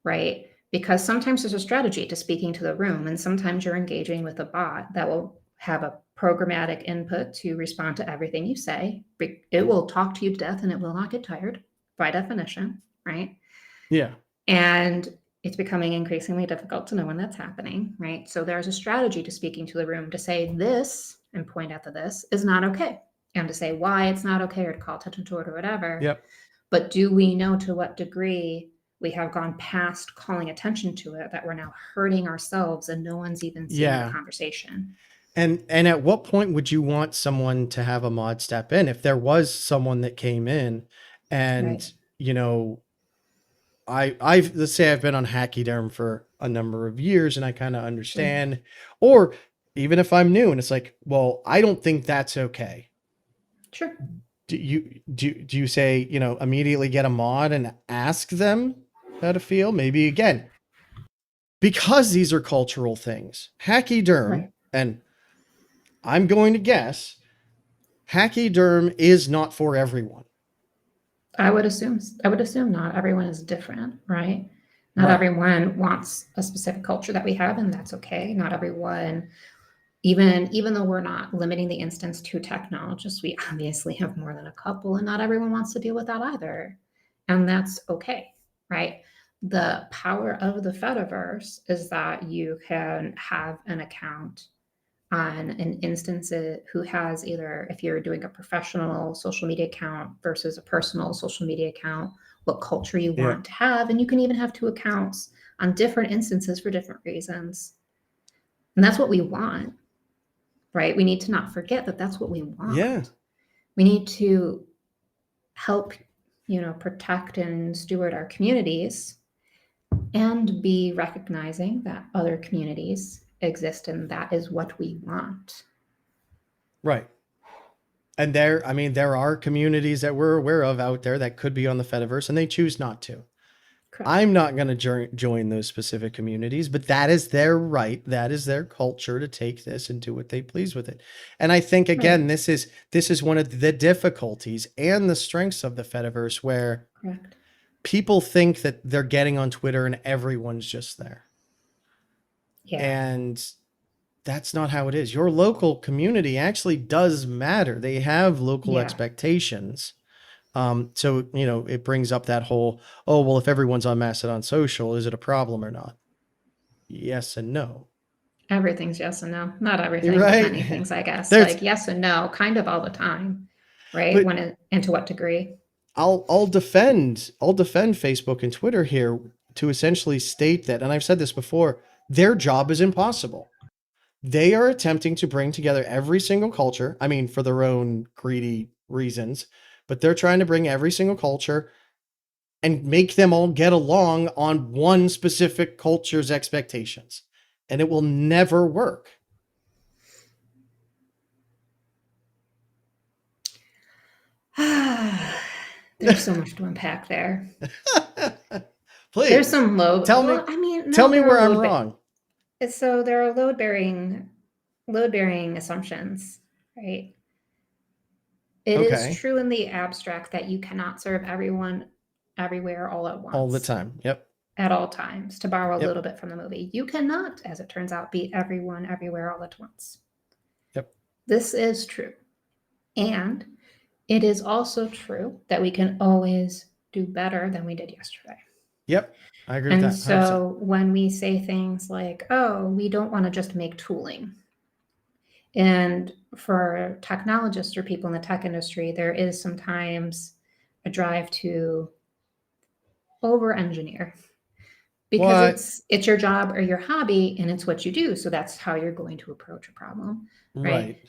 Right? Because sometimes there's a strategy to speaking to the room, and sometimes you're engaging with a bot that will have a programmatic input to respond to everything you say. It will talk to you to death and it will not get tired by definition, right? Yeah. And it's becoming increasingly difficult to know when that's happening, right? So there's a strategy to speaking to the room to say this and point out that this is not okay, and to say why it's not okay, or to call attention to it or whatever. Yep. But do we know to what degree we have gone past calling attention to it, that we're now hurting ourselves and no one's even seeing the conversation? And at what point would you want someone to have a mod step in? If there was someone that came in and, Right. you know, I've let's say I've been on Hachyderm for a number of years and I kind of understand, or even if I'm new and it's like, well, I don't think that's okay. Sure. Do you say, you know, immediately get a mod and ask them how to feel? Maybe again, because these are cultural things. Hachyderm, Right. and I'm going to guess Hachyderm is not for everyone. I would assume not everyone is different, right? Not Right. everyone wants a specific culture that we have, and that's okay. Not everyone, even though we're not limiting the instance to technologists, we obviously have more than a couple, and not everyone wants to deal with that either. And that's okay, right? The power of the Fediverse is that you can have an account on an instance who has either, if you're doing a professional social media account versus a personal social media account, what culture you want to have. And you can even have two accounts on different instances for different reasons. And that's what we want, right? We need to not forget that that's what we want. Yeah. We need to help, protect and steward our communities, and be recognizing that other communities exist and that is what we want. Right. And there are communities that we're aware of out there that could be on the Fediverse and they choose not to. Correct. I'm not going to join those specific communities, but that is their right. That is their culture to take this and do what they please with it. And I think, again, this is one of the difficulties and the strengths of the Fediverse, where people think that they're getting on Twitter and everyone's just there. Yeah. And that's not how it is. Your local community actually does matter. They have local Yeah. expectations. So, it brings up that whole, oh, well, if everyone's on Mastodon social, is it a problem or not? Yes and no. Everything's yes and no. Not everything, but Right? many things, I guess. There's, Like yes and no, kind of all the time, right? but And to what degree? I'll defend Facebook and Twitter here to essentially state that, and I've said this before, their job is impossible. They are attempting to bring together every single culture. I mean, for their own greedy reasons, but they're trying to bring every single culture and make them all get along on one specific culture's expectations. And it will never work. There's so much to unpack there. Please. There's some load. Tell me where I'm wrong. So there are load bearing assumptions, right? It is true in the abstract that you cannot serve everyone everywhere all at once. All the time. Yep. At all times, to borrow a little bit from the movie. You cannot, as it turns out, be everyone everywhere all at once. Yep. This is true. And it is also true that we can always do better than we did yesterday. Yep. I agree with that. 100%. So when we say things like, oh, we don't want to just make tooling. And for technologists or people in the tech industry, there is sometimes a drive to over-engineer. Because it's your job or your hobby and it's what you do. So that's how you're going to approach a problem. Right.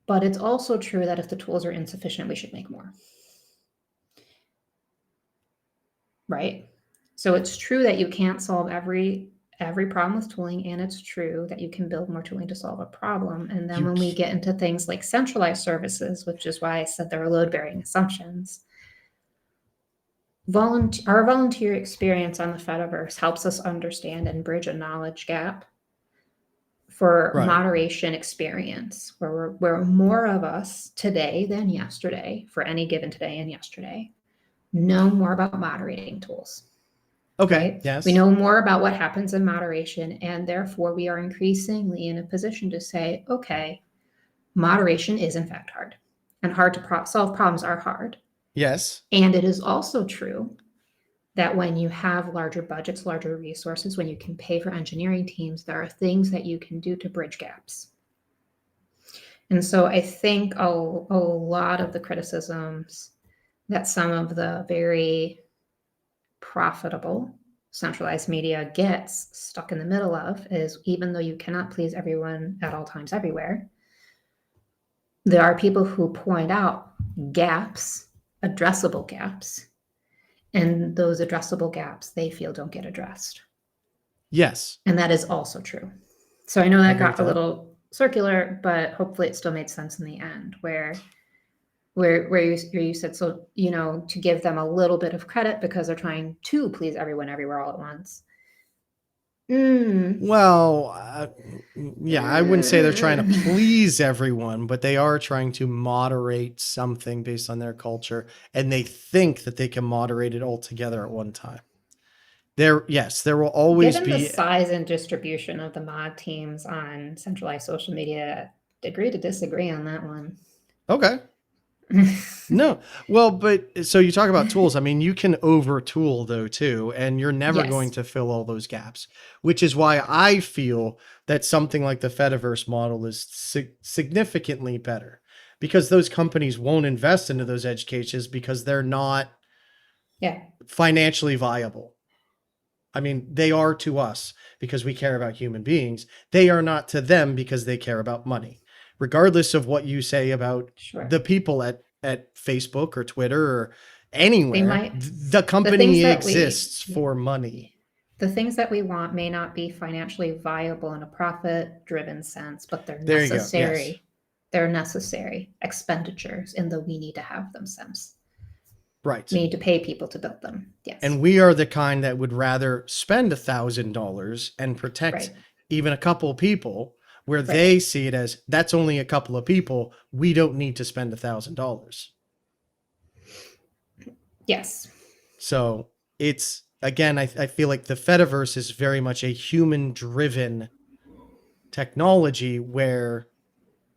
But it's also true that if the tools are insufficient, we should make more. Right. So it's true that you can't solve every problem with tooling, and it's true that you can build more tooling to solve a problem. And then when we get into things like centralized services, which is why I said there are load-bearing assumptions, our volunteer experience on the Fediverse helps us understand and bridge a knowledge gap for moderation experience, where more of us today than yesterday, for any given today and yesterday, know more about moderating tools. Okay. Right? Yes. We know more about what happens in moderation, and therefore we are increasingly in a position to say, okay, moderation is in fact hard, and hard to solve problems are hard. Yes. And it is also true that when you have larger budgets, larger resources, when you can pay for engineering teams, there are things that you can do to bridge gaps. And so I think a lot of the criticisms that some of the very profitable centralized media gets stuck in the middle of is, even though you cannot please everyone at all times everywhere, there are people who point out gaps, addressable gaps, and those addressable gaps they feel don't get addressed. Yes. And that is also true. So I know that got a little circular, but hopefully it still made sense in the end, where you said, so, to give them a little bit of credit because they're trying to please everyone everywhere all at once. Well, yeah, I wouldn't say they're trying to please everyone, but they are trying to moderate something based on their culture, and they think that they can moderate it all together at one time. There will always be. Given the size and distribution of the mod teams on centralized social media, agree to disagree on that one. Okay. No. Well, but so you talk about tools. I mean, you can over tool though too, and you're never going to fill all those gaps, which is why I feel that something like the Fediverse model is significantly better, because those companies won't invest into those edge cases because they're not financially viable. I mean, they are to us because we care about human beings. They are not to them because they care about money. Regardless of what you say about the people at Facebook or Twitter or anywhere, the company exists for money. The things that we want may not be financially viable in a profit-driven sense, but they're necessary. Yes. They're necessary expenditures in the we need to have them sense. Right. We need to pay people to build them. Yes. And we are the kind that would rather spend $1,000 and protect even a couple of people, where they see it as, that's only a couple of people, we don't need to spend $1,000. Yes. So it's, again, I feel like the Fediverse is very much a human driven technology, where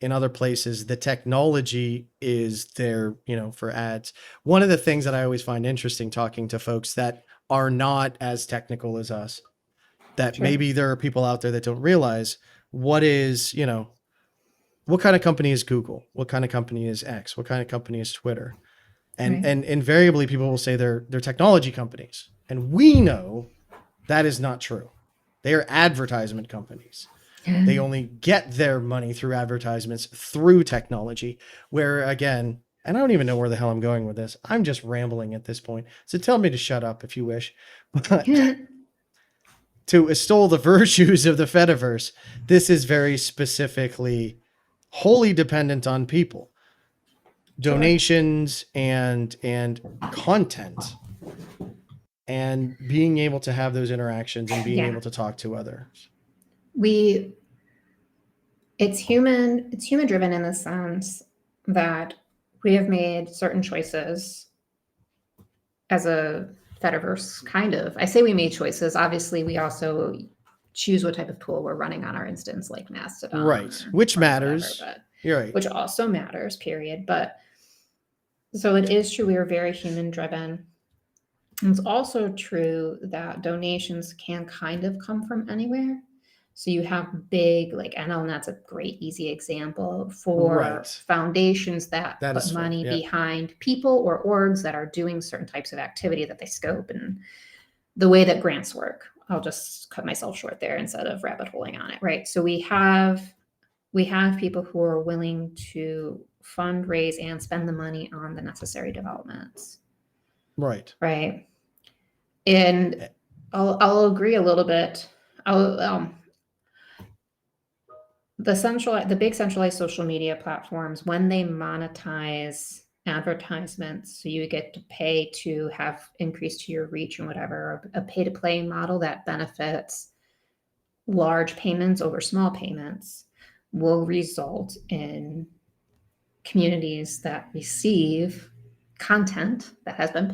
in other places the technology is there, for ads. One of the things that I always find interesting talking to folks that are not as technical as us, that Sure. maybe there are people out there that don't realize what is, what kind of company is Google? What kind of company is X? What kind of company is Twitter? And Right. and invariably people will say they're technology companies. And we know that is not true. They are advertisement companies. They only get their money through advertisements, through technology, where, again, and I don't even know where the hell I'm going with this. I'm just rambling at this point. So tell me to shut up if you wish. But to extol the virtues of the Fediverse, this is very specifically wholly dependent on people, Sure. donations, and content, and being able to have those interactions and being Yeah. able to talk to others. It's human driven in the sense that we have made certain choices as a Fediverse, kind of. I say we made choices. Obviously, we also choose what type of tool we're running on our instance, like Mastodon Right. Which or whatever, matters. but You're right. which also matters, period. But so it is true we are very human driven. It's also true that donations can kind of come from anywhere. So you have big, like NLNet's a great, easy example for Right. foundations that That put is fair. money Yeah. behind people or orgs that are doing certain types of activity that they scope, and the way that grants work. I'll just cut myself short there instead of rabbit holing on it, right? So we have people who are willing to fundraise and spend the money on the necessary developments, Right. right? And I'll agree a little bit. The big centralized social media platforms, when they monetize advertisements, so you get to pay to have increase to your reach and whatever, a pay to play model that benefits large payments over small payments, will result in communities that receive content that has been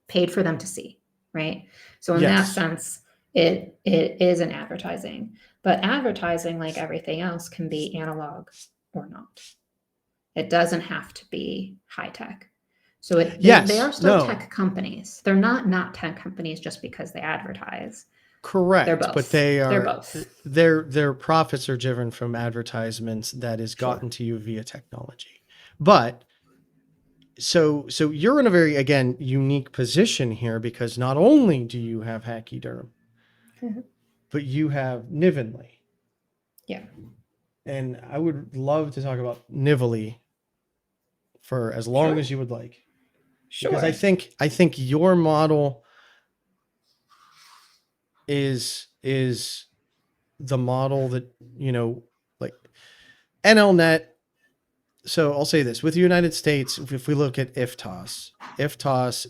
paid for them to see, right? So in that Yes. sense, it is an advertising, but advertising, like everything else, can be analog or not. It doesn't have to be high tech. So they are Yes. still No. tech companies. They're not tech companies just because they advertise. They're Correct. But both. they They're are, both. their profits are driven from advertisements that is Sure. gotten to you via technology. But so you're in a very, again, unique position here, because not only do you have Hachyderm, Mhm. but you have Nivenly. Yeah. And I would love to talk about Nivenly for as long Sure. as you would like, because I Sure. think I think your model is the model that, like NLNet. So I'll say this: with the United States, if we look at IFTOS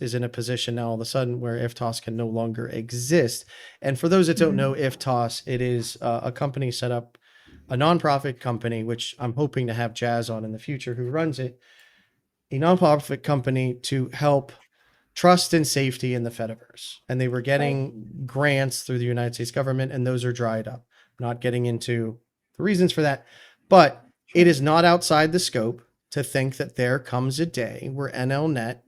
is in a position now all of a sudden where IFTOS can no longer exist. And for those that don't know IFTOS, it is a company set up, a nonprofit company, which I'm hoping to have Jazz on in the future, who runs it, a nonprofit company to help trust and safety in the Fediverse. And they were getting grants through the United States government, and those are dried up. I'm not getting into the reasons for that, but it is not outside the scope to think that there comes a day where NLNet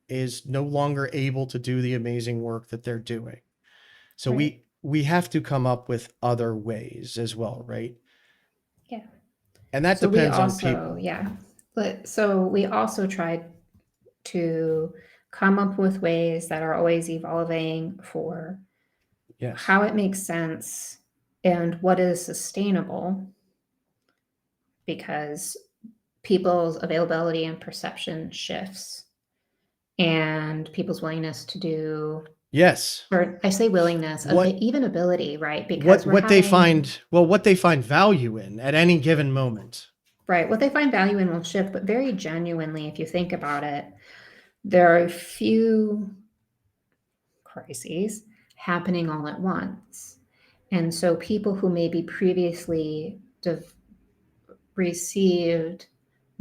is no longer able to do the amazing work that they're doing. So Right. we have to come up with other ways as well, right? Yeah. And that So we depends on also, people. yeah. But so we also tried to come up with ways that are always evolving for Yes. how it makes sense and what is sustainable, because people's availability and perception shifts, and people's willingness to do, Yes. or I say willingness, What even ability, right? Because what we're what they having, find, well, what they find value in at any given moment. right, what they find value in will shift, but very genuinely, if you think about it, there are a few crises happening all at once. And so people who maybe previously received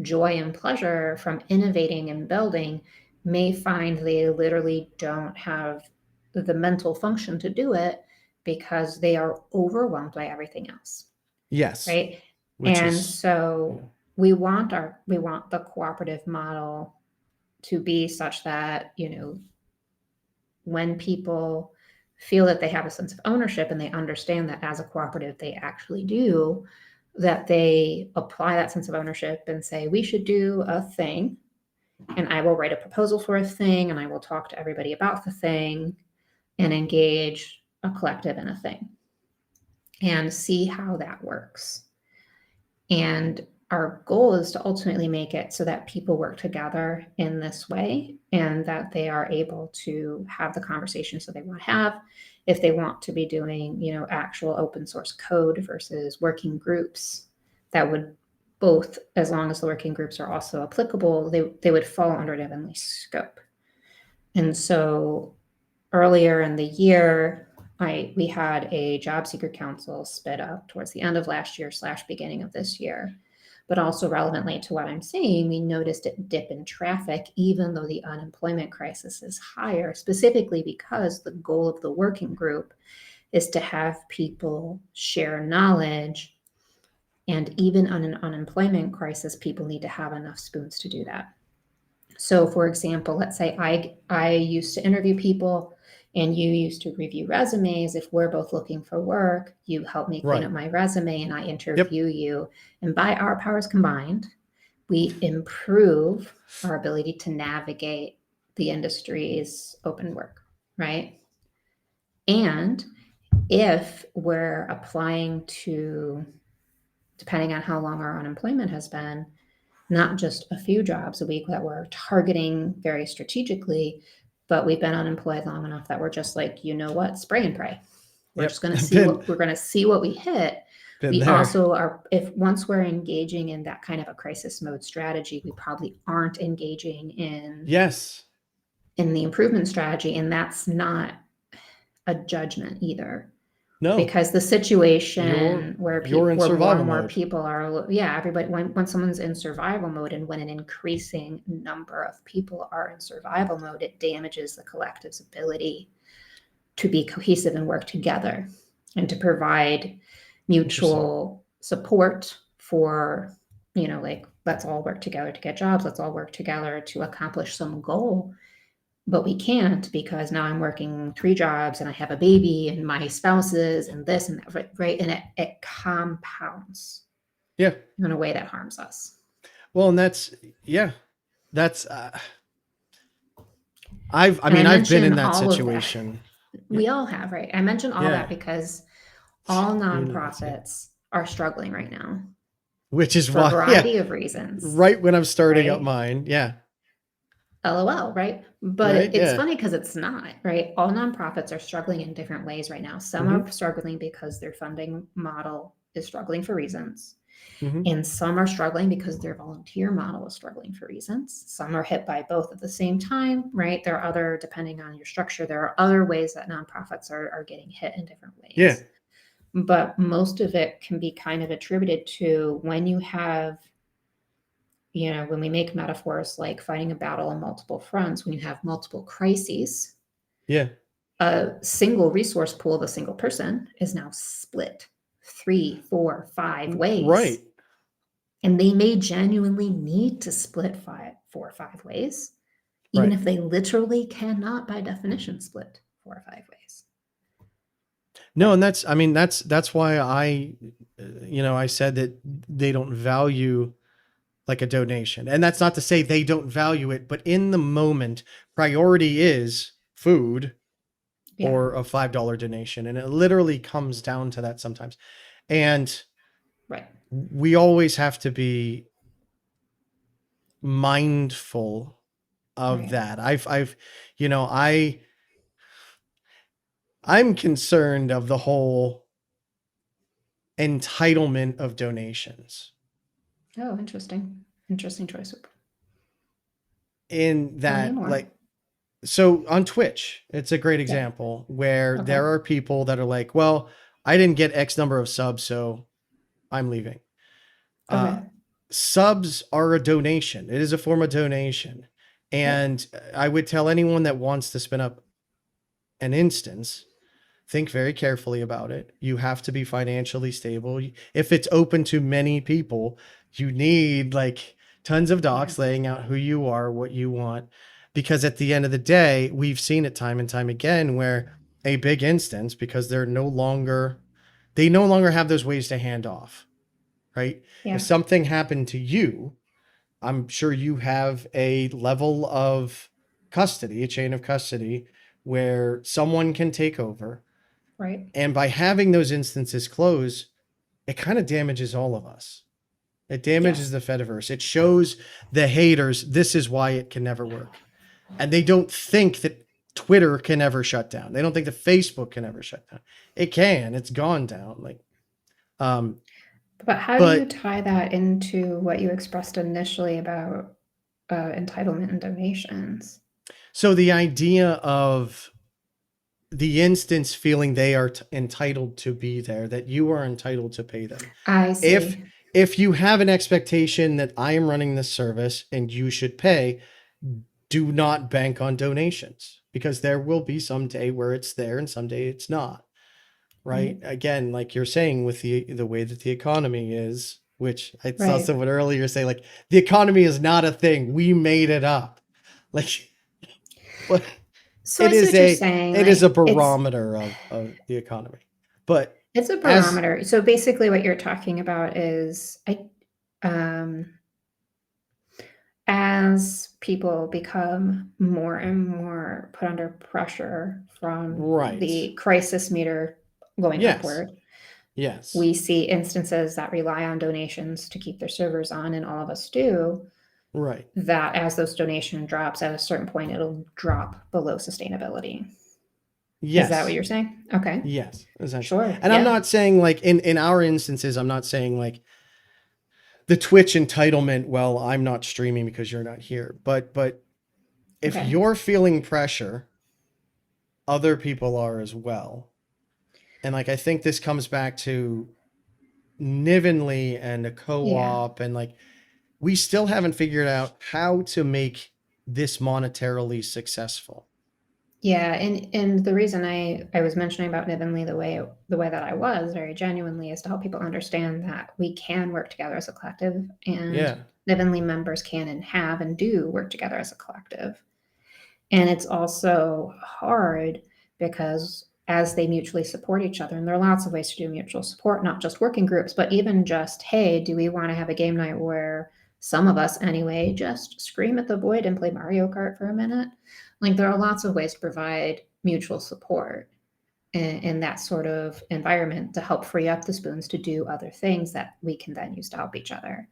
joy and pleasure from innovating and building may find they literally don't have the mental function to do it because they are overwhelmed by everything else, Yes. right? Which And is, so we want the cooperative model to be such that, when people feel that they have a sense of ownership and they understand that as a cooperative they actually do, that they apply that sense of ownership and say, we should do a thing, and I will write a proposal for a thing, and I will talk to everybody about the thing and engage a collective in a thing and see how that works. And our goal is to ultimately make it so that people work together in this way and that they are able to have the conversations that they want to have. If they want to be doing, actual open source code versus working groups, that would both, as long as the working groups are also applicable, they would fall under Nivenly's scope. And so earlier in the year, we had a job seeker council spit up towards the end of last year / beginning of this year. But also relevantly to what I'm saying, we noticed a dip in traffic, even though the unemployment crisis is higher, specifically because the goal of the working group is to have people share knowledge. And even on an unemployment crisis, people need to have enough spoons to do that. So, for example, let's say I used to interview people and you used to review resumes. If we're both looking for work, you help me clean up my resume and I interview you. And by our powers combined, we improve our ability to navigate the industry's open work, right? And if we're applying to, depending on how long our unemployment has been, not just a few jobs a week that we're targeting very strategically, but we've been unemployed long enough that we're just like, spray and pray. We're just going to see what we hit. We there. also are, if once we're engaging in that kind of a crisis mode strategy, we probably aren't engaging in the improvement strategy. And that's not a judgment either. No, because the situation where more and more mode. People are, everybody, when someone's in survival mode and when an increasing number of people are in survival mode, it damages the collective's ability to be cohesive and work together and to provide mutual support for, like, let's all work together to get jobs. Let's all work together to accomplish some goal. But we can't because now I'm working 3 jobs and I have a baby and my spouses and this and that, right? And it compounds in a way that harms us. Well, and that's I've been in that situation. We all have, right? I mentioned all that because all nonprofits are struggling right now. Which is for why, a variety of reasons. Right when I'm starting up mine, LOL, right? But it's funny because it's not, right? All nonprofits are struggling in different ways right now. Some are struggling because their funding model is struggling for reasons. And some are struggling because their volunteer model is struggling for reasons. Some are hit by both at the same time, right? There are other, depending on your structure, there are other ways that nonprofits are getting hit in different ways. But most of it can be kind of attributed to when you have, when we make metaphors like fighting a battle on multiple fronts, when you have multiple crises, a single resource pool of a single person is now split 3, 4, 5 ways. Right. And they may genuinely need to split 4 or 5 ways, even if they literally cannot, by definition, split 4 or 5 ways. No, and that's why I said that they don't value like a donation. And that's not to say they don't value it, but in the moment, priority is food or a $5 donation. And it literally comes down to that sometimes. And we always have to be mindful of that. I'm concerned of the whole entitlement of donations. Oh, interesting choice. In that, so on Twitch, it's a great example where there are people that are like, well, I didn't get X number of subs, so I'm leaving. Subs are a donation. It is a form of donation. Yep. And I would tell anyone that wants to spin up an instance, think very carefully about it. You have to be financially stable. If it's open to many people, you need like tons of Yeah. docs laying out who you are, what you want. Because at the end of the day, we've seen it time and time again where a big instance, because they no longer have those ways to hand off, right? If Yeah. something happened to you, I'm sure you have a level of custody, a chain of custody where someone can take over. Right. And by having those instances close, it kind of damages all of us. It damages Yes. the Fediverse. It shows the haters this is why it can never work. And they don't think that Twitter can ever shut down. They don't think that Facebook can ever shut down. It can. It's gone down. Um, But how do you but tie that into what you expressed initially about entitlement and donations? so the idea of the instance feeling they are entitled to be there, that you are entitled to pay them. I If see. if you have an expectation that I am running this service and you should pay, do not bank on donations, because there will be some day where it's there and someday it's not. Right? Right. Again, like you're saying, with the way that the economy is, which I saw Right. someone earlier say, like, the economy is not a thing. We made it up. Like, what? So I It see is what you're a saying. it is a Like barometer of the economy. But it's a as barometer. So basically what you're talking about is um as people become more and more put under pressure from right. the crisis meter going Yes. upward, Yes. we see instances that rely on donations to keep their servers on, and all of us do, Right. that as those donation drops at a certain point, it'll drop below sustainability. Is that what Yes. you're saying? Okay. Yes, essentially. Sure. And I'm Yeah. not saying, like, in our instances, I'm not saying like the Twitch entitlement, well, I'm not streaming because you're not here. But if Okay. you're feeling pressure, other people are as well. And like I think this comes back to Nivenly and a Yeah. co-op, and like we still haven't figured out how to make this monetarily successful. Yeah, and the reason I was mentioning about Nivenly the way that I was very genuinely is to help people understand that we can work together as a collective, and Yeah. Nivenly members can and have and do work together as a collective. And it's also hard because as they mutually support each other, and there are lots of ways to do mutual support, not just working groups, but even just, hey, do we want to have a game night where some of us anyway just scream at the void and play Mario Kart for a minute? Like there are lots of ways to provide mutual support in that sort of environment to help free up the spoons to do other things that we can then use to help each other.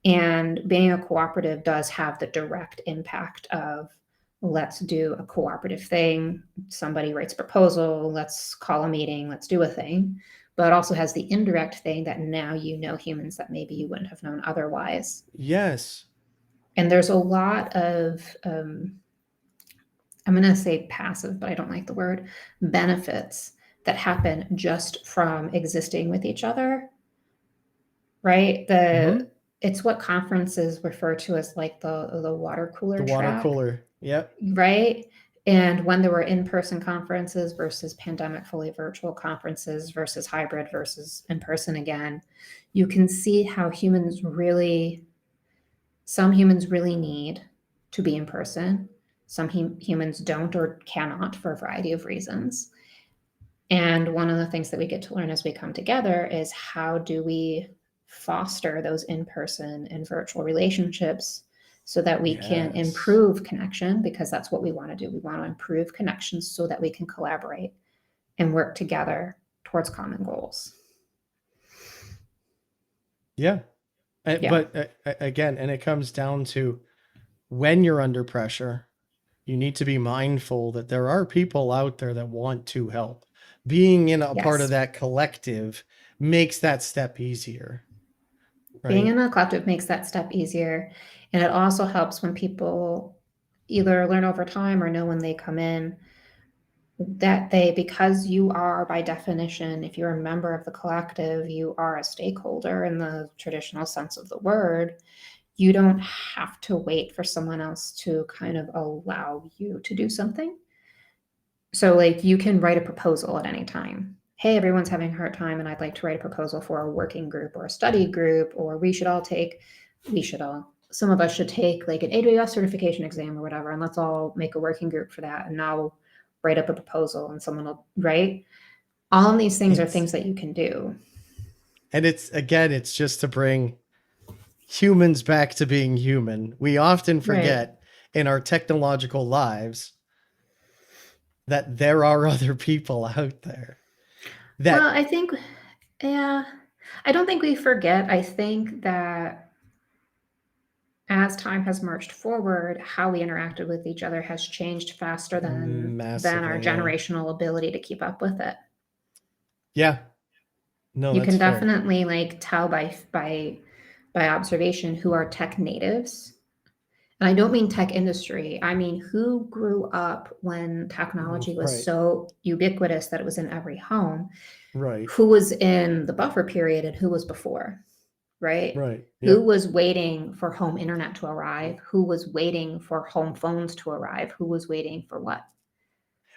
And being a cooperative does have the direct impact of let's do a cooperative thing. Somebody writes a proposal, let's call a meeting, let's do a thing. But it also has the indirect thing that now you know humans that maybe you wouldn't have known otherwise. Yes. And there's a lot of, I'm going to say passive, but I don't like the word, benefits that happen just from existing with each other, right? Mm-hmm. It's what conferences refer to as like the water The cooler water trap, cooler. Yep. right? And when there were in-person conferences versus pandemic fully virtual conferences versus hybrid versus in person again, you can see how some humans really need to be in person. Some humans don't or cannot for a variety of reasons. And one of the things that we get to learn as we come together is how do we foster those in person and virtual relationships so that we can Yes. improve connection, because that's what we want to do. We want to improve connections so that we can collaborate and work together towards common goals. Yeah. Yeah. But again, and it comes down to when you're under pressure, you need to be mindful that there are people out there that want to help. Being in a part of Yes. that collective makes that step easier, Being right? in a collective makes that step easier. And it also helps when people either learn over time or know when they come in that because you are by definition, if you're a member of the collective, you are a stakeholder in the traditional sense of the word, you don't have to wait for someone else to kind of allow you to do something. So like you can write a proposal at any time. Hey, everyone's having a hard time and I'd like to write a proposal for a working group or a study group, or some of us should take like an AWS certification exam or whatever, and let's all make a working group for that and now write up a proposal and someone will write. All of these things are things that you can do. And it's just to bring humans back to being human. We often forget in our technological lives that there are other people out there. Well, I think, yeah, I don't think we forget. I think that as time has marched forward, how we interacted with each other has changed faster than our generational ability to keep up with it. Yeah. No, you that's can fair. definitely like tell by observation who are tech natives. And I don't mean tech industry. I mean who grew up when technology was so ubiquitous that it was in every home. Right. Who was in the buffer period and who was before, right? Right. Who Yep. was waiting for home internet to arrive? Who was waiting for home phones to arrive? Who was waiting for what?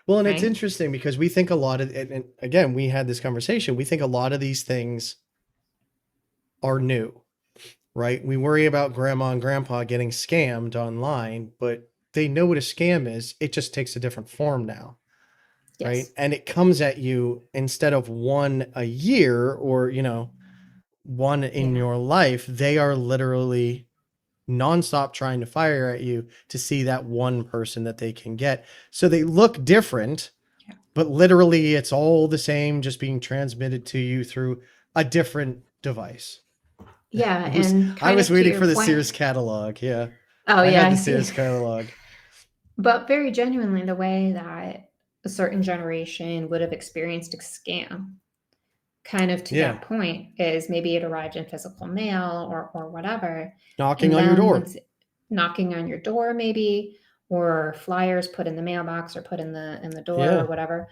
Well, and it's interesting because we think a lot of, and again, we had this conversation, we think a lot of these things are new, right? We worry about grandma and grandpa getting scammed online, but they know what a scam is. It just takes a different form now. Yes. Right. And it comes at you instead of one a year or, one in your life. They are literally nonstop trying to fire at you to see that one person that they can get. So they look different, but literally it's all the same, just being transmitted to you through a different device. Yeah. I was waiting for the Sears catalog. Yeah. Oh, I yeah. had the Sears catalog. But very genuinely, the way that a certain generation would have experienced a scam, kind of to that point, is maybe it arrived in physical mail or whatever. Knocking on your door. Knocking on your door, maybe, or flyers put in the mailbox or put in the door or whatever.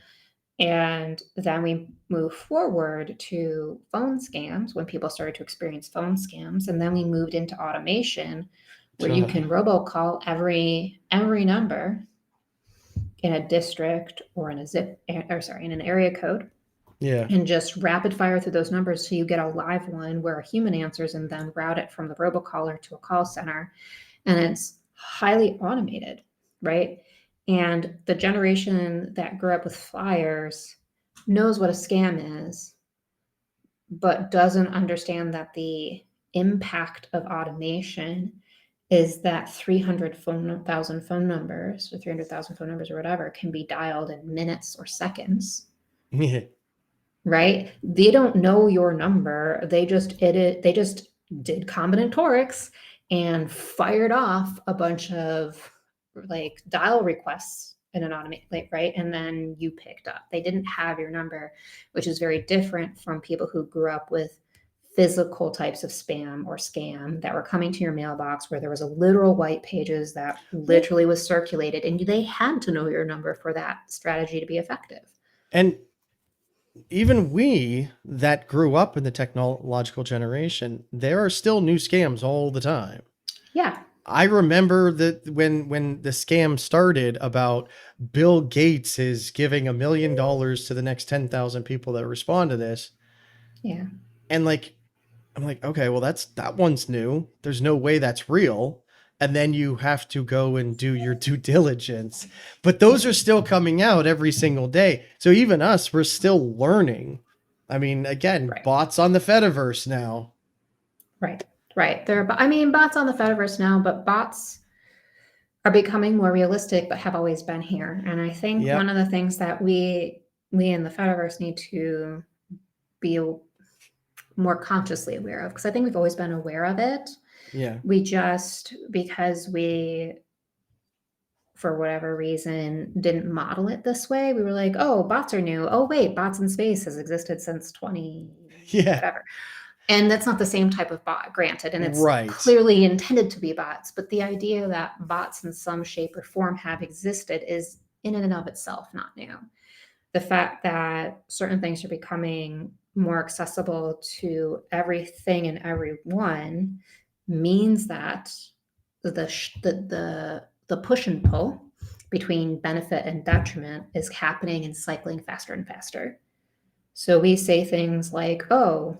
And then we move forward to phone scams when people started to experience phone scams. And then we moved into automation where you can robocall every number in a district or in an area code. Yeah. And just rapid fire through those numbers so you get a live one where a human answers and then route it from the robocaller to a call center. And it's highly automated, right? And the generation that grew up with flyers knows what a scam is, but doesn't understand that the impact of automation is that 300,000 phone numbers or 300,000 phone numbers or whatever can be dialed in minutes or seconds. Yeah. Right? They don't know your number. They just did combinatorics and fired off a bunch of like dial requests in an automated, right? And then you picked up. They didn't have your number, which is very different from people who grew up with physical types of spam or scam that were coming to your mailbox where there was a literal white pages that literally was circulated and they had to know your number for that strategy to be effective. And even we that grew up in the technological generation, there are still new scams all the time. Yeah. I remember that when the scam started about Bill Gates is giving $1 million to the next 10,000 people that respond to this. Yeah. And I'm like, okay, well that one's new. There's no way that's real. And then you have to go and do your due diligence. But those are still coming out every single day. So even us, we're still learning. I mean, again, bots on the Fediverse now. Right. Bots on the Fediverse now, but bots are becoming more realistic, but have always been here. And I think one of the things that we in the Fediverse need to be more consciously aware of, because I think we've always been aware of it. Yeah. We just, because we, for whatever reason, didn't model it this way. We were like, oh, bots are new. Oh, wait, bots in space has existed since whatever. And that's not the same type of bot, granted. And it's clearly intended to be bots. But the idea that bots in some shape or form have existed is in and of itself not new. The fact that certain things are becoming more accessible to everything and everyone means that the push and pull between benefit and detriment is happening and cycling faster and faster. So we say things like, oh,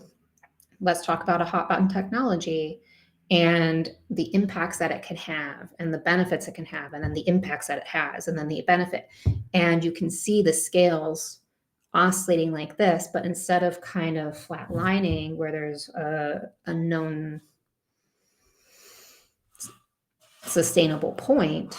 let's talk about a hot button technology and the impacts that it can have and the benefits it can have and then the impacts that it has and then the benefit. And you can see the scales oscillating like this, but instead of kind of flatlining where there's a known sustainable point,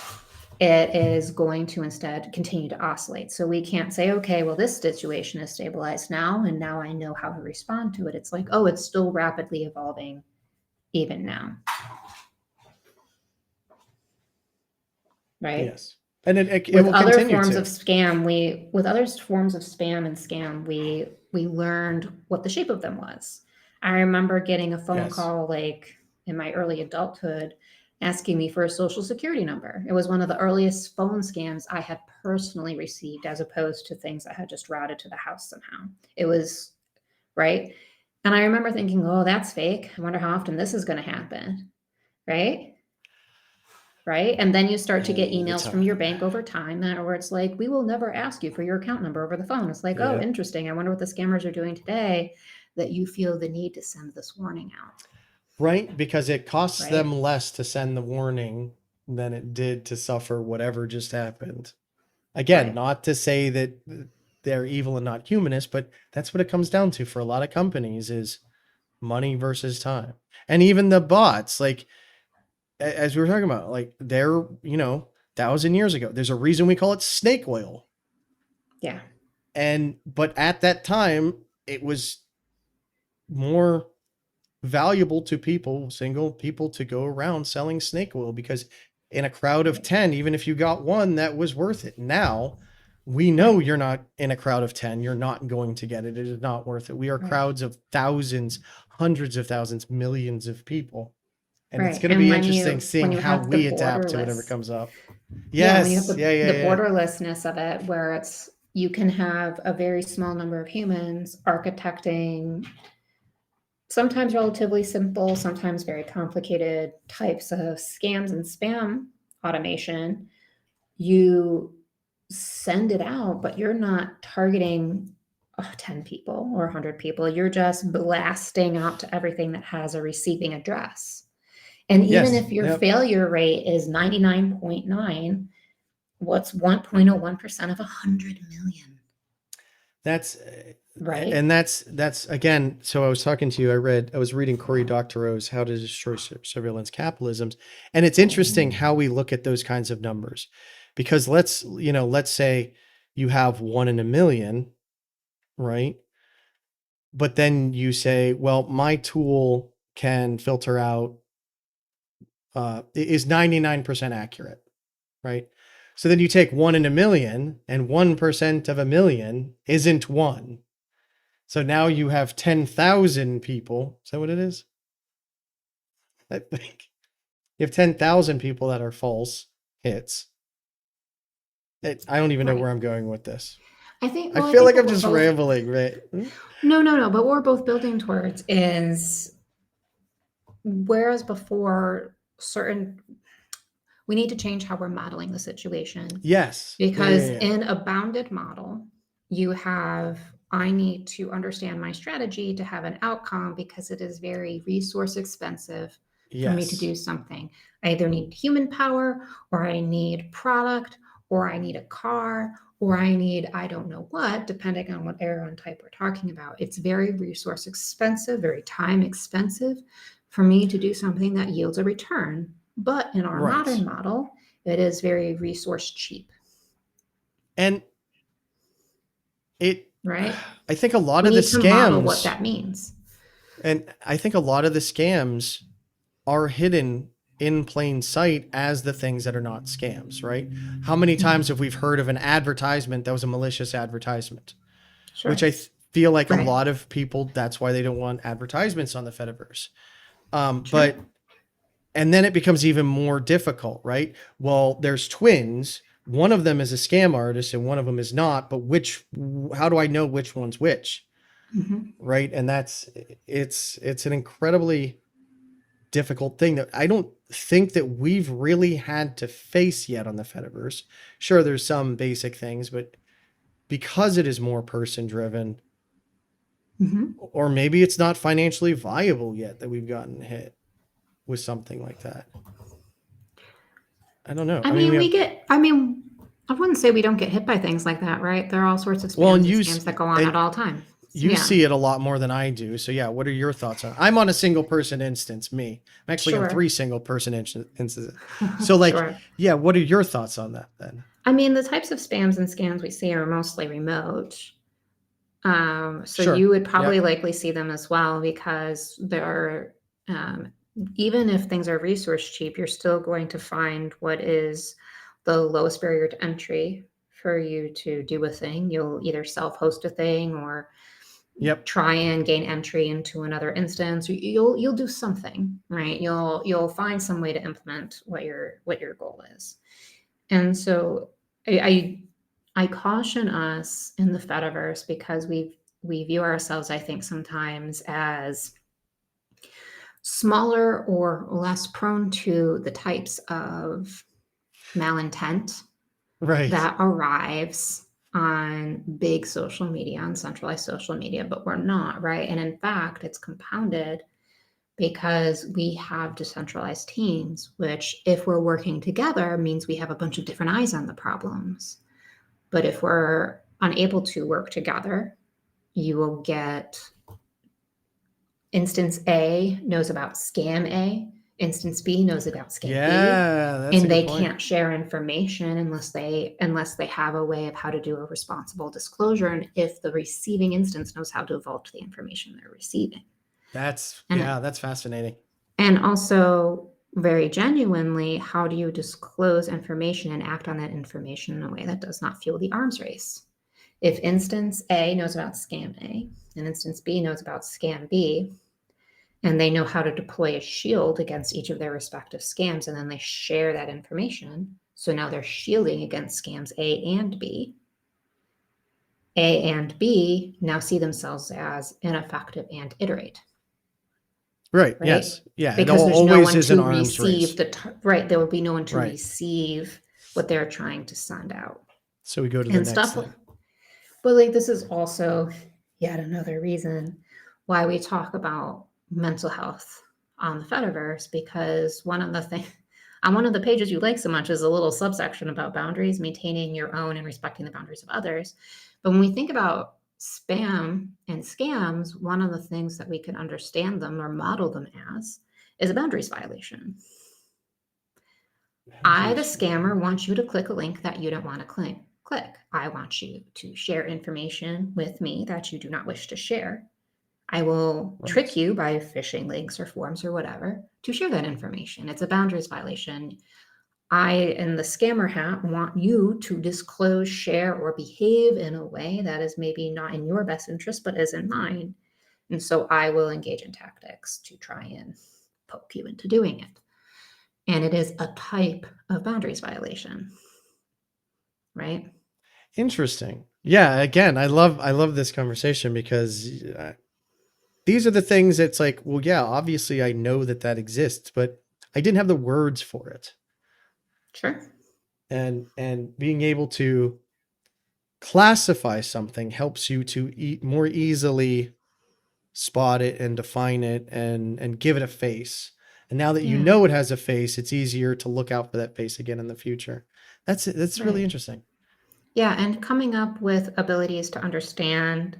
it is going to instead continue to oscillate. So we can't say, okay, well, this situation is stabilized now, and now I know how to respond to it. It's like, oh, it's still rapidly evolving even now. Right? Yes. And it With will other continue forms to. of scam, with other forms of spam and scam, we learned what the shape of them was. I remember getting a phone Yes. call like in my early adulthood asking me for a social security number. It was one of the earliest phone scams I had personally received, as opposed to things that had just routed to the house somehow. It was right. And I remember thinking, oh, that's fake. I wonder how often this is going to happen. Right. Right. And then you start to get All the emails from your time. bank over time where it's like, we will never ask you for your account number over the phone. It's like, oh, Yeah. interesting. I wonder what the scammers are doing today that you feel the need to send this warning out. Right? Because it costs Right. them less to send the warning than it did to suffer whatever just happened. Again, Right. not to say that they're evil and not humanist, but that's what it comes down to for a lot of companies is money versus time. And even the bots, like as we were talking about, like they're, 1,000 years ago. There's a reason we call it snake oil. Yeah. But at that time, it was more valuable to people, single people, to go around selling snake oil because in a crowd of 10, even if you got one, that was worth it. Now we know Right. you're not in a crowd of 10. You're not going to get it. It is not worth it. We are Right. crowds of thousands, hundreds of thousands, millions of people. And it's Right. going to And be interesting when seeing you how have the we adapt to whatever borderless, comes up. yeah, when you have Yes. Yeah. the borderlessness of it, where it's you can have a very small number of humans architecting sometimes relatively simple, sometimes very complicated types of scams and spam automation. You send it out, but you're not targeting 10 people or 100 people. You're just blasting out to everything that has a receiving address. And even Yes. if your Yep. failure rate is 99.9, what's 1.01% of 100 million? That's Right. and that's again. So I was talking to you. I was reading Cory Doctorow's "How to Destroy Surveillance Capitalisms," and it's interesting how we look at those kinds of numbers, because let's say you have 1 in a million, right? But then you say, well, my tool can filter out is 99% accurate, right? So then you take 1 in a million, and 1% of a million isn't one. So now you have 10,000 people. Is that what it is? I think you have 10,000 people that are false hits. I don't even know Right. where I'm going with this. I think, I well, I feel think like what I'm we're just both, rambling, right? no, but what we're both building towards is whereas before certain we need to change how we're modeling the situation Yes. because Yeah. in a bounded model you have I need to understand my strategy to have an outcome because it is very resource expensive for me to Yes. do something. I either need human power or I need product or I need a car or I need I don't know what, depending on what airline type we're talking about. It's very resource expensive, very time expensive for me to do something that yields a return. But in our Right. modern model, it is very resource cheap, And it, right? I think a lot We of the need to model what scams, that means. and I think a lot of the scams are hidden in plain sight as the things that are not scams, right? How many times have we heard of an advertisement that was a malicious advertisement? Which Sure. I feel like a Right. lot of people, that's why they don't want advertisements on the Fediverse. Sure. And then it becomes even more difficult, right? Well, there's twins. One of them is a scam artist and one of them is not, but how do I know which one's which? Mhm. Right. And it's an incredibly difficult thing that I don't think that we've really had to face yet on the Fediverse. Sure, there's some basic things, but because it is more person driven, or maybe it's not financially viable yet that we've gotten hit with something like that. I don't know. I I mean, mean, we have, I wouldn't say we don't get hit by things like that, right? There are all sorts of well, spams and scams that go on at all times. you Yeah, see it a lot more than I do. So yeah, what are your thoughts on it? I'm on a single person instance, me. I'm actually on sure, 3 single person instances. So like, sure. yeah, what are your thoughts on that then? I mean, the types of spams and scams we see are mostly remote. So you Sure. would probably Yep. likely see them as well because there are, even if things are resource cheap, you're still going to find what is the lowest barrier to entry for you to do a thing. You'll either self-host a thing or Yep. try and gain entry into another instance. You'll do something, right? You'll find some way to implement what your goal is. And so I caution us in the Fediverse because we view ourselves, I think, sometimes as smaller or less prone to the types of malintent Right. that arrives on big social media, on centralized social media, but we're not, right? And in fact, it's compounded because we have decentralized teams, which, if we're working together, means we have a bunch of different eyes on the problems. But if we're unable to work together, you will get instance A knows about scam A, instance B knows about scam B, Yeah, that's a and good they point. can't share information unless they have a way of how to do a responsible disclosure, and if the receiving instance knows how to vault the information they're receiving. And That's fascinating. and also, very genuinely, how do you disclose information and act on that information in a way that does not fuel the arms race? If instance A knows about scam A and instance B knows about scam B, and they know how to deploy a shield against each of their respective scams, and then they share that information. So now they're shielding against scams A and B. A and B now see themselves as ineffective and iterate, Right. right? Yes. Yeah. It Because there's no always one is an to arms receive race. right. There will be no one to Right. receive what they're trying to send out So we go to the and next stuff. thing. But like, this is also yet another reason why we talk about mental health on the Fediverse, because one of the things on one of the pages you like so much is a little subsection about boundaries, maintaining your own and respecting the boundaries of others. But when we think about spam and scams, one of the things that we can understand them or model them as is a boundaries violation. I, the scammer, want you to click a link that you don't want to click. I want you to share information with me that you do not wish to share. I will trick Right. you by phishing links or forms or whatever to share that information. It's a boundaries violation. I, in the scammer hat, want you to disclose, share, or behave in a way that is maybe not in your best interest, but is in mine. And so I will engage in tactics to try and poke you into doing it. And it is a type of boundaries violation, right? Interesting. Yeah. Again, I love this conversation because these are the things that's like, well, yeah, obviously I know that that exists, but I didn't have the words for it. Sure. And being able to classify something helps you to more easily spot it and define it and give it a face. And now that you Yeah. know it has a face, it's easier to look out for that face again in the future. That's really Right. interesting. Yeah. And coming up with abilities to understand.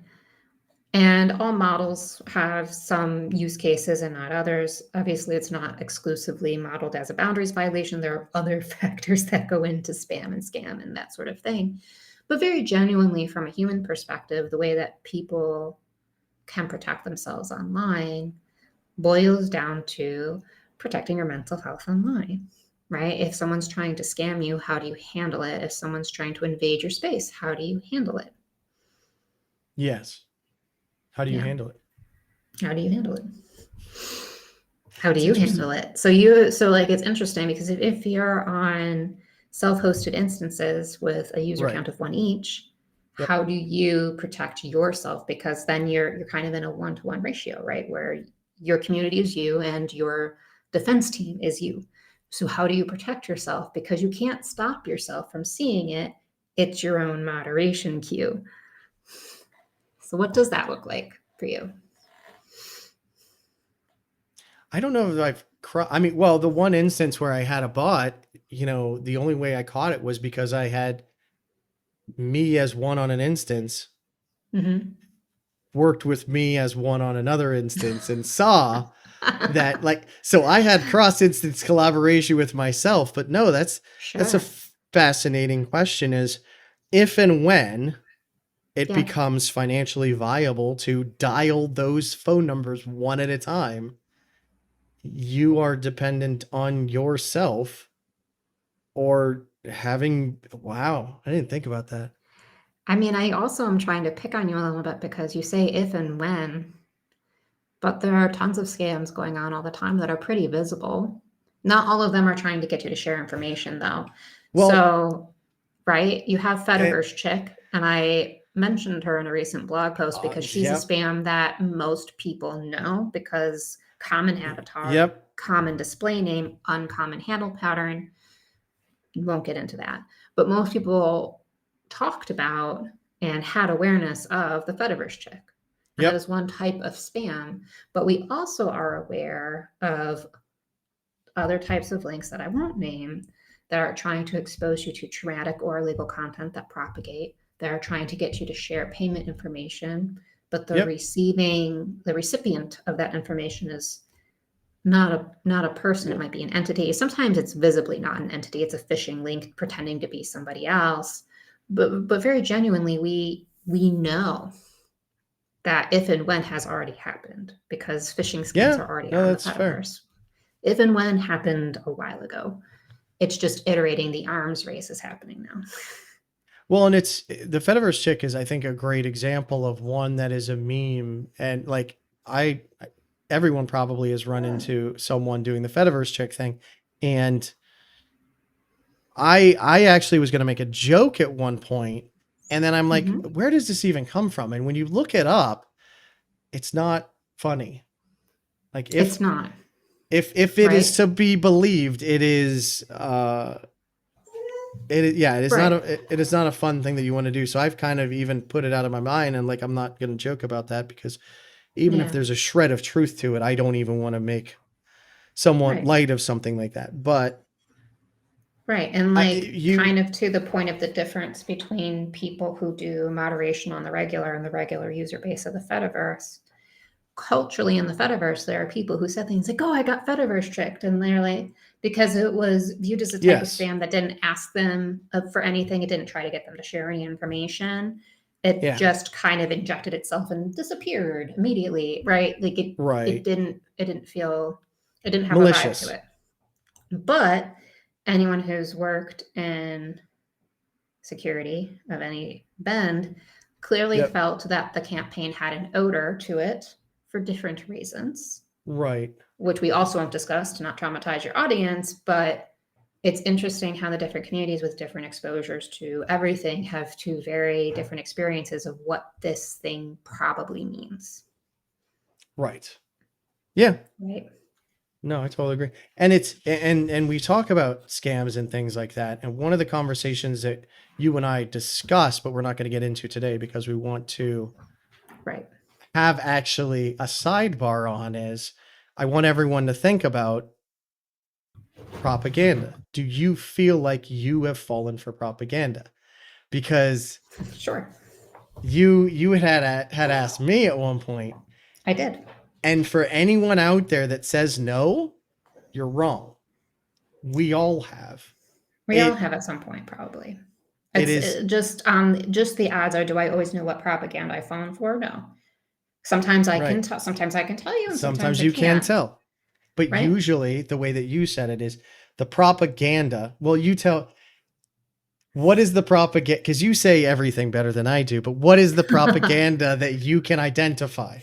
And all models have some use cases and not others. Obviously, it's not exclusively modeled as a boundaries violation. There are other factors that go into spam and scam and that sort of thing. But very genuinely, from a human perspective, the way that people can protect themselves online boils down to protecting your mental health online, right? If someone's trying to scam you, how do you handle it? If someone's trying to invade your space, how do you handle it? Yes. How do you Yeah. handle it? How do you handle it? How do It's you interesting. handle it? So like, it's interesting because if you're on self-hosted instances with a user Right. count of one each, Yep. how do you protect yourself? Because then you're kind of in a one-to-one ratio, right? Where your community is you and your defense team is you. So how do you protect yourself? Because you can't stop yourself from seeing it. It's your own moderation cue. So what does that look like for you? I don't know if I've I mean, well, the one instance where I had a bot, the only way I caught it was because I had me as one on an instance, Mm-hmm. worked with me as one on another instance, and saw that, like, so I had cross instance collaboration with myself. But no, that's a Sure. fascinating question, is if and when it Yeah. becomes financially viable to dial those phone numbers one at a time, you are dependent on yourself, or having, wow, I didn't think about that. I mean, I also am trying to pick on you a little bit because you say if and when, but there are tons of scams going on all the time that are pretty visible. Not all of them are trying to get you to share information, though. Well, So, right, you have and, Fediverse Chick, and I mentioned her in a recent blog post because she's a yep, spam that most people know because common avatar, yep, common display name, uncommon handle pattern. You won't get into that. But most people talked about and had awareness of the Fediverse Chick. And that is yep, one type of spam. But we also are aware of other types of links that I won't name that are trying to expose you to traumatic or illegal content that propagate, that are trying to get you to share payment information, but the yep, recipient of that information is not a person. It might be an entity. Sometimes it's visibly not an entity. It's a phishing link pretending to be somebody else. But very genuinely, we know that if and when has already happened because phishing scams yeah, are already no, on the that's fair. Fediverse. If and when happened a while ago. It's just iterating. The arms race is happening now. Well, and it's the Fediverse chick is, I think, a great example of one that is a meme. And like, I everyone probably has run into someone doing the Fediverse chick thing. And I actually was going to make a joke at one point, and then I'm like, Mm-hmm. where does this even come from? And when you look it up, it's not funny. Like, It's not, if it is right? to be believed, it is yeah, it is not Right. it is not a fun thing that you want to do. So I've kind of even put it out of my mind, and like, I'm not going to joke about that, because even if Yeah. there's a shred of truth to it, I don't even want to make someone Right. light of something like that. But Right. And I like you kind of to the point of the difference between people who do moderation on the regular and the regular user base of the Fediverse. Culturally in the Fediverse, there are people who said things like, "Oh, I got Fediverse tricked," and they're like, because it was viewed as a type of yes, spam that didn't ask them for anything. It didn't try to get them to share any information. It yeah, just kind of injected itself and disappeared immediately, right? Like right, it didn't feel, it didn't have a vibe to malicious, it. But anyone who's worked in security of any bend clearly yep, felt that the campaign had an odor to it for different reasons, right. which we also won't discuss to not traumatize your audience. But it's interesting how the different communities with different exposures to everything have two very different experiences of what this thing probably means. Right. Yeah. Right. No, I totally agree. And it's and we talk about scams and things like that. And one of the conversations that you and I discuss, but we're not going to get into today because we want to Right. have actually a sidebar on, is I want everyone to think about propaganda. Do you feel like you have fallen for propaganda? Because Sure. you had asked me at one point, I did. and for anyone out there that says no, you're wrong. We all have. We all It have at some point, probably. it It's is just the odds are. Do I always know what propaganda I've fallen for? No. Sometimes I can right. tell. Sometimes I can tell you, and sometimes Sometimes I you can can't. tell. But Right? usually the way that you said it is the propaganda. Well, you tell, what is the propaganda? Because you say everything better than I do, but what is the propaganda that you can identify?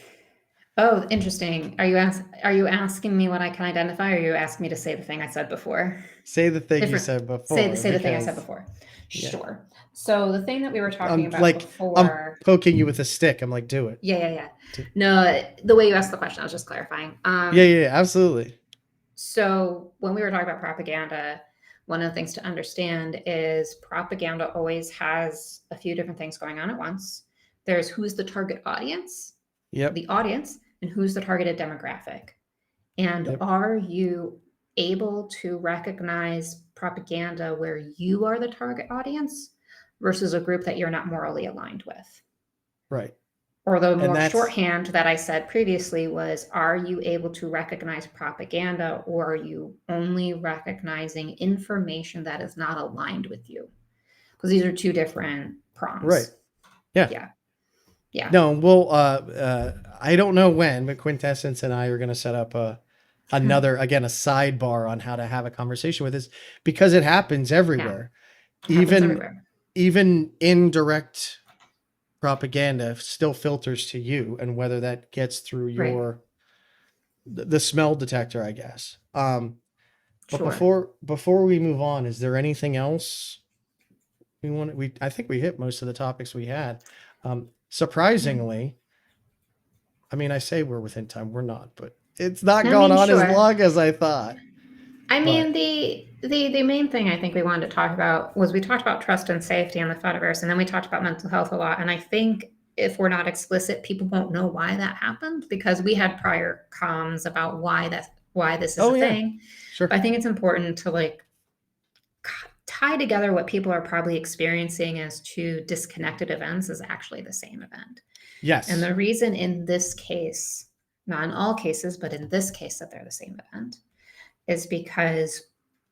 Oh, interesting. Are you asking me what I can identify, or are you asking me to say the thing I said before? Say the thing you Different. said before, Say the thing I said because before. yeah, Sure. So the thing that we were talking I'm about like, I'm before. poking you with a stick. I'm like, do it. Yeah. No, the way you asked the question, I was just clarifying. Yeah, absolutely. So when we were talking about propaganda, one of the things to understand is propaganda always has a few different things going on at once. There's who's the target audience, Yep. and who's the targeted demographic. And Yep. are you able to recognize propaganda where you are the target audience versus a group that you're not morally aligned with? Right. Or the And more that's shorthand that I said previously was, are you able to recognize propaganda, or are you only recognizing information that is not aligned with you? Because these are two different right. prongs. Yeah. Yeah. Yeah. No, well, I don't know when, but Quintessence and I are going to set up another, again, a sidebar on how to have a conversation with this, because it happens Yeah. everywhere. It happens Even everywhere. even indirect propaganda still filters to you, and whether that gets through Right. the smell detector, I guess. But Sure. before we move on, is there anything else I think we hit most of the topics we had. Surprisingly, I mean, I say we're within time, we're not, but it's not I gone mean, on as sure. long as I thought. I mean, But the main thing I think we wanted to talk about was we talked about trust and safety in the Fediverse, and then we talked about mental health a lot. And I think if we're not explicit, people won't know why that happened, because we had prior comms about why this is oh a yeah, thing. But sure. I think it's important to like tie together what people are probably experiencing as two disconnected events is actually the same event. And Yes. the reason in this case, not in all cases, but in this case, that they're the same event is because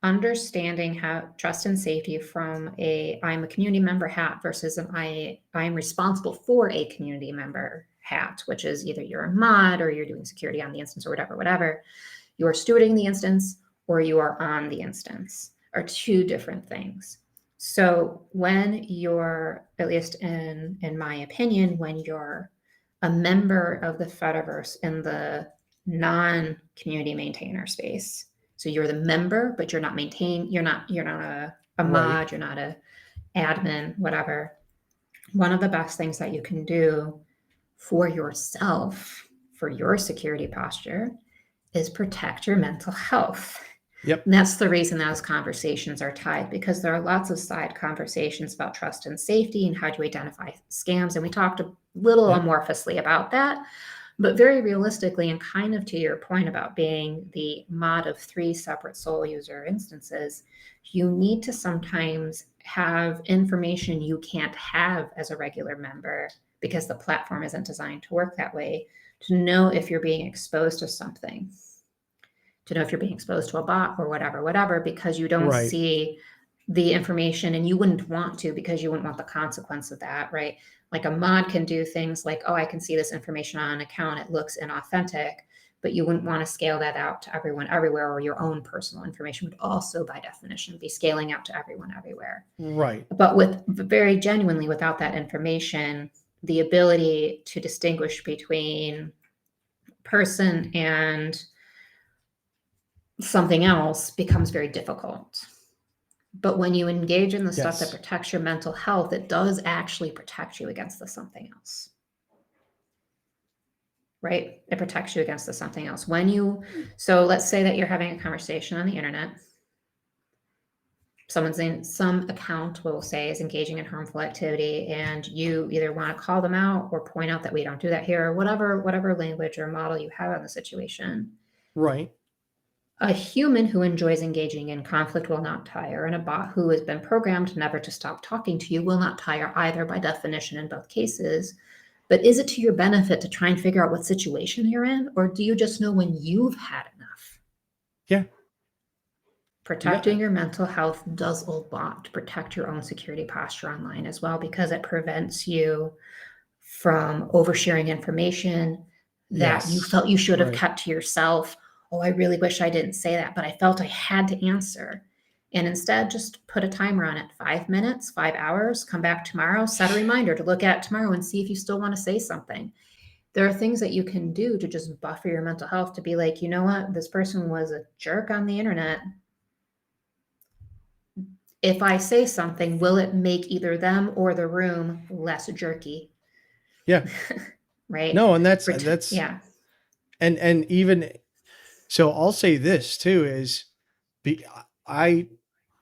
understanding how trust and safety from I'm a community member hat versus an I'm responsible for a community member hat, which is either you're a mod or you're doing security on the instance or whatever. You're stewarding the instance or you are on the instance are two different things. So when you're, at least in my opinion, when you're a member of the Fediverse in the non-community maintainer space, so you're the member, but you're not you're not a Right. mod, you're not a admin, whatever. One of the best things that you can do for yourself, for your security posture, is protect your mental health. Yep. And that's the reason those conversations are tied, because there are lots of side conversations about trust and safety and how to identify scams. And we talked a little Yep. amorphously about that. But very realistically, and kind of to your point about being the mod of 3 separate sole user instances, you need to sometimes have information you can't have as a regular member because the platform isn't designed to work that way, to know if you're being exposed to something, to know if you're being exposed to a bot or whatever, because you don't Right. see the information and you wouldn't want to, because you wouldn't want the consequence of that, right? Like a mod can do things like, oh, I can see this information on an account, it looks inauthentic, but you wouldn't want to scale that out to everyone everywhere, or your own personal information would also, by definition, be scaling out to everyone everywhere. Right. But with very genuinely, without that information, the ability to distinguish between person and something else becomes very difficult. But when you engage in the stuff that Yes. protects your mental health, it does actually protect you against the something else, right? It protects you against the something else. So let's say that you're having a conversation on the internet. Some account will say is engaging in harmful activity, and you either want to call them out or point out that we don't do that here, or whatever language or model you have on the situation. Right. A human who enjoys engaging in conflict will not tire, and a bot who has been programmed never to stop talking to you will not tire either, by definition, in both cases. But is it to your benefit to try and figure out what situation you're in, or do you just know when you've had enough? Yeah. Protecting No. your mental health does a lot to protect your own security posture online as well, because it prevents you from oversharing information that you Yes. felt you should have Right. kept to yourself. Oh, I really wish I didn't say that, but I felt I had to answer. And instead, just put a timer on it, 5 minutes, 5 hours, come back tomorrow, set a reminder to look at tomorrow and see if you still want to say something. There are things that you can do to just buffer your mental health, to be like, you know what, this person was a jerk on the internet. If I say something, will it make either them or the room less jerky? Yeah. Right? No, and that's Yeah. and even So I'll say this too is be, I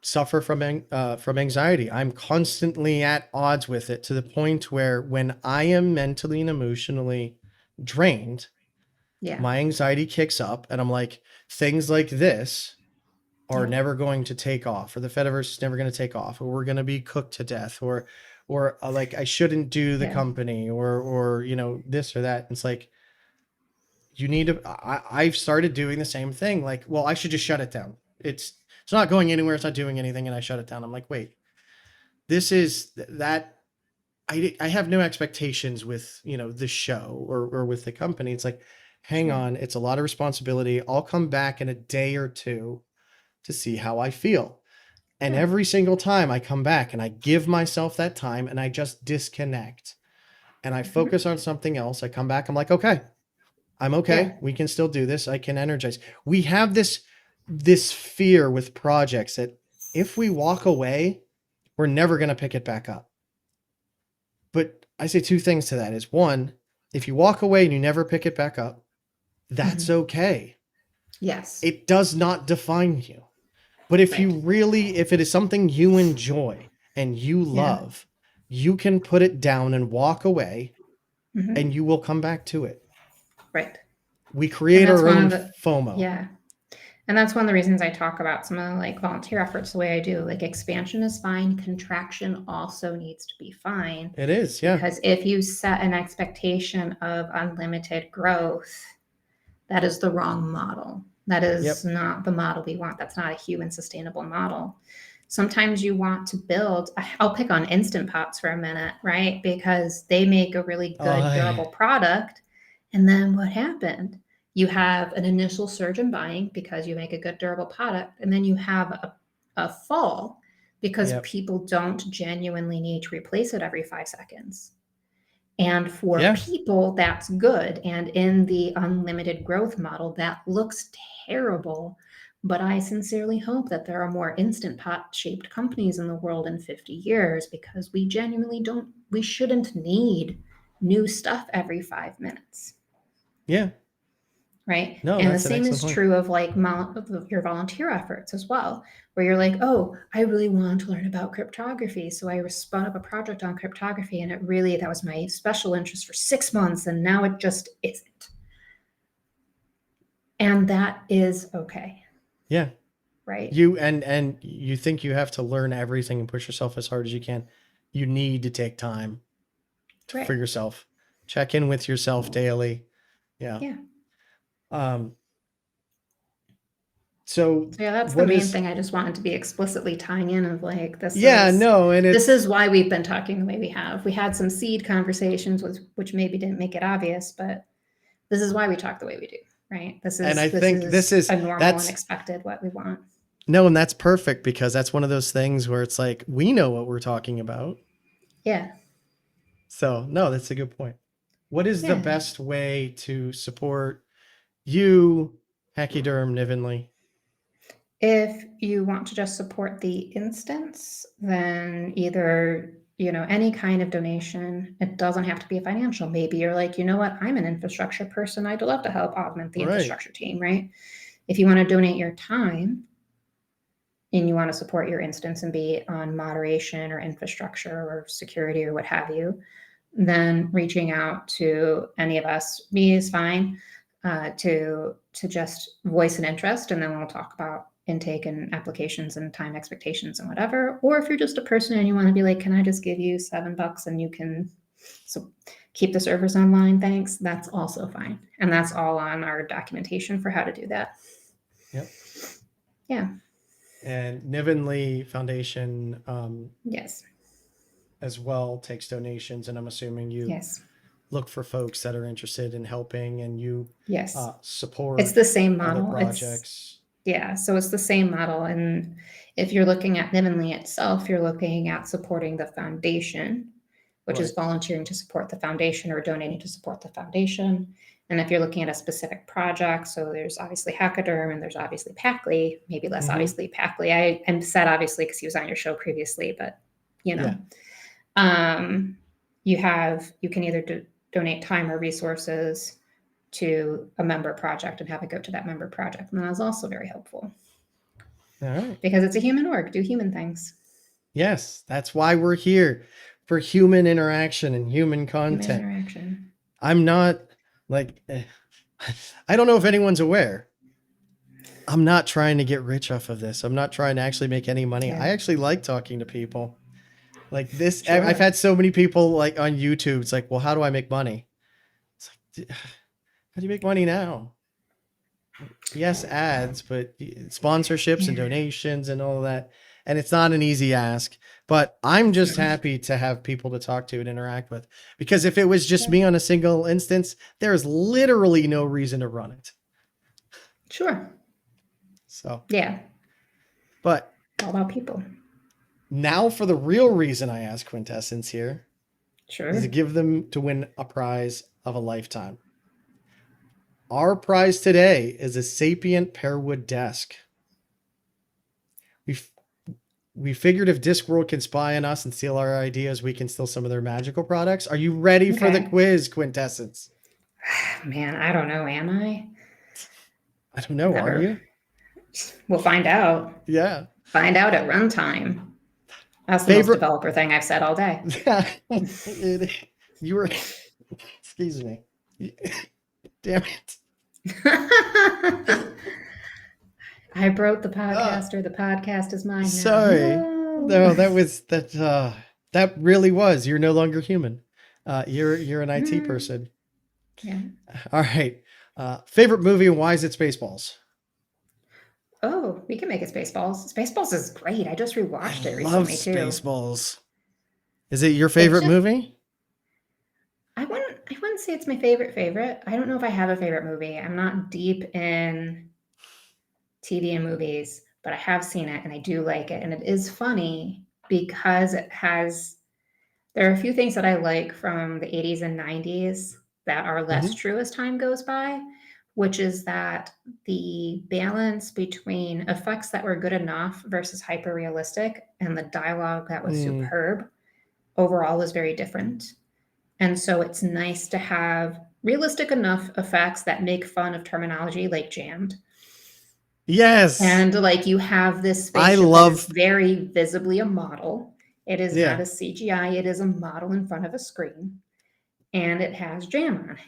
suffer from anxiety. I'm constantly at odds with it to the point where when I am mentally and emotionally drained, Yeah. my anxiety kicks up and I'm like, things like this are Yep. never going to take off, or the Fediverse is never going to take off, or we're going to be cooked to death, or like I shouldn't do the Yeah. company, or this or that. It's like you need to. I've started doing the same thing. Like, well, I should just shut it down. It's not going anywhere. It's not doing anything, and I shut it down. I'm like, wait, this is that. I have no expectations with the show or with the company. It's like, hang Sure. on, it's a lot of responsibility. I'll come back in a day or two to see how I feel. And Yeah. every single time I come back and I give myself that time and I just disconnect and I Mhm. focus on something else, I come back, I'm like, okay, I'm Yeah. okay. We can still do this. I can energize. We have this fear with projects that if we walk away, we're never going to pick it back up. But I say two things to that is one, if you walk away and you never pick it back up, that's Mhm. okay. Yes. It does not define you. But Right. if it is something you enjoy and you Yeah. love, you can put it down and walk away Mhm. and you will come back to it. Right. We And create that's our one own of the FOMO. yeah. And that's one of the reasons I talk about some of the like volunteer efforts the way I do. Like expansion is fine, contraction also needs to be fine. It is, yeah. Because if you set an expectation of unlimited growth, that is the wrong model. That is Yep. not the model we want. That's not a human sustainable model. Sometimes you want to build, I'll pick on Instant Pots for a minute, right? Because they make a really good, Oh, durable product. And then what happened? You have an initial surge in buying because you make a good, durable product. And then you have a fall because yep. people don't genuinely need to replace it every 5 seconds. And for Yeah. people, that's good. And in the unlimited growth model, that looks terrible. But I sincerely hope that there are more instant pot shaped companies in the world in 50 years because we genuinely don't, we shouldn't need new stuff every 5 minutes. Yeah. Right. No, And the that's an same excellent is point. true of like your volunteer efforts as well, where you're like, oh, I really want to learn about cryptography. So I spun up a project on cryptography and that was my special interest for 6 months. And now it just isn't. And that is okay. Yeah. Right. And you think you have to learn everything and push yourself as hard as you can. You need to take time for Right. yourself. Check in with yourself daily. Yeah. Yeah. Um, so So yeah, that's the what main is thing I just wanted to be explicitly tying in of like yeah, no, and this it's is why we've been talking the way we have. We had some seed conversations which maybe didn't make it obvious, but this is why we talk the way we do, right? This and is I this think this is is a normal and that's expected what we want. no, and that's perfect because that's one of those things where it's like we know what we're talking about. Yeah. So, no, that's a good point. What is the Yeah. best way to support you, Hachyderm, Nivenly? If you want to just support the instance, then either, any kind of donation, it doesn't have to be a financial. Maybe you're like, you know what, I'm an infrastructure person. I'd love to help augment the Right. infrastructure team, right? If you want to donate your time and you want to support your instance and be on moderation or infrastructure or security or what have you, then reaching out to any of us, me is fine, to just voice an interest, and then we'll talk about intake and applications and time expectations and whatever. Or if you're just a person and you want to be like, can I just give you $7 and you can so keep the servers online? Thanks. That's also fine, and that's all on our documentation for how to do that. Yep. Yeah. And Nivenly Foundation Yes. as well takes donations, and I'm assuming you Yes. look for folks that are interested in helping and you Yes. It's support the same other model. projects. Yeah, so it's the same model. And if you're looking at Nivenly itself, you're looking at supporting the foundation, which is Right. volunteering to support the foundation or donating to support the foundation. And if you're looking at a specific project, so there's obviously Hachyderm and there's obviously Packley, maybe less Mm-hmm. obviously Packley. I said obviously because he was on your show previously, but Yeah. um, you can either donate time or resources to a member project and have it go to that member project. And that was also very helpful. All right. Because it's a human org, do human things. Yes, that's why we're here, for human interaction and human content. Human interaction. I'm not like, I don't know if anyone's aware. I'm not trying to get rich off of this. I'm not trying to actually make any money. Yeah. I actually like talking to people. Like this, Sure. I've had so many people like on YouTube. It's like, well, how do I make money? It's like, how do you make money now? Yes, ads, but sponsorships and donations and all that. And it's not an easy ask, but I'm just happy to have people to talk to and interact with, because if it was just me on a single instance, there's literally no reason to run it. Sure. So, yeah. But all about people. Now for the real reason I asked Quintessence here. Sure. Is to give them to win a prize of a lifetime. Our prize today is a Sapient Pearwood desk. We figured if Discworld can spy on us and steal our ideas, we can steal some of their magical products. Are you ready for the quiz, Quintessence? Man, I don't know. Am I? I don't know. Never. Are you? We'll find out. Yeah. Find out at runtime. That's the most developer thing I've said all day. You were... Excuse me. Damn it. I broke the podcaster. The podcast is mine now. Sorry. No, that really was. You're no longer human. You're an IT person. Yeah. All right. Favorite movie and why is it Spaceballs? Oh, we can make it Spaceballs. Spaceballs is great. I just rewatched it recently love too. Spaceballs. Is it your favorite movie? I wouldn't say it's my favorite. I don't know if I have a favorite movie. I'm not deep in TV and movies, but I have seen it and I do like it. And it is funny because there are a few things that I like from the 80s and 90s that are less true as time goes by, which is that the balance between effects that were good enough versus hyper realistic and the dialogue that was superb overall is very different. And so it's nice to have realistic enough effects that make fun of terminology like jammed. Yes. And like you have this spaceship that is very visibly a model. It is not a CGI. It is a model in front of a screen. And it has jam on it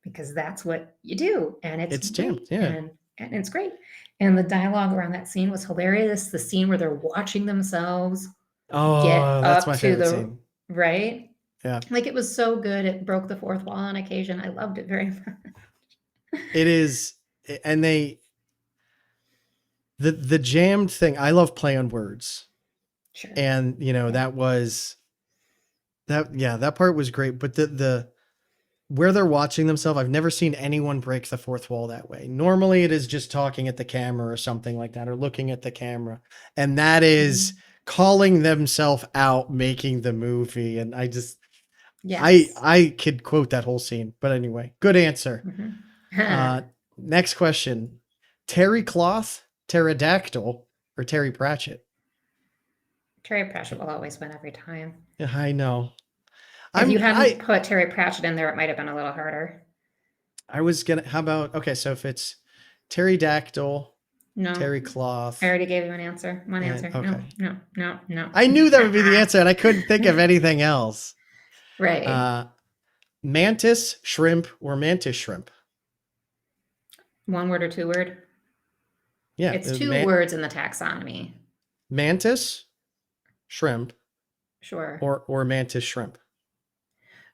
because that's what you do. And it's jammed. Yeah. And it's great. And the dialogue around that scene was hilarious. The scene where they're watching themselves get that's up my to favorite the scene. Right. Yeah. Like it was so good. It broke the fourth wall on occasion. I loved it very much. It is. And the jammed thing, I love play on words. Sure. And that part was great. But the where they're watching themselves, I've never seen anyone break the fourth wall that way. Normally it is just talking at the camera or something like that, or looking at the camera. And that is calling themselves out, making the movie. And I just, I could quote that whole scene, but anyway, good answer. Next question. Terry Cloth, Pterodactyl, or Terry Pratchett? Terry Pratchett will always win every time. Yeah, I know. If you hadn't put Terry Pratchett in there, it might have been a little harder. I was gonna. How about so if it's Pterodactyl, Terry Cloth. I already gave you an answer. One answer. Okay. No. I knew that would be the answer, and I couldn't think of anything else. Right. Mantis shrimp or mantis shrimp? One word or two word? Yeah, it's two words in the taxonomy. Mantis shrimp. Sure. Or mantis shrimp.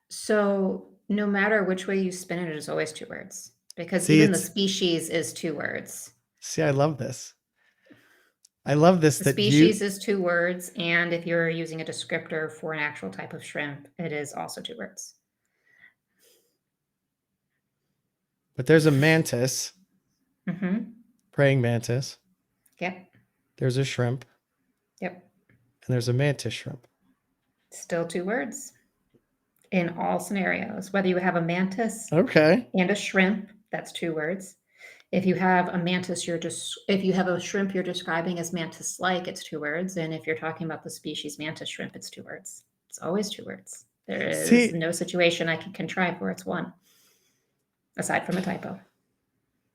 So no matter which way you spin it, it's always two words because even the species is two words. See, I love this. The species is two words, and if you're using a descriptor for an actual type of shrimp, it is also two words. But there's a mantis. Praying mantis. Yep. There's a shrimp. Yep. And there's a mantis shrimp. Still two words in all scenarios. Whether you have a mantis and a shrimp, that's two words. If you have a mantis, if you have a shrimp you're describing as mantis-like, it's two words. And if you're talking about the species mantis shrimp, it's two words. It's always two words. There is no situation I can contrive where it's one. aside from a typo,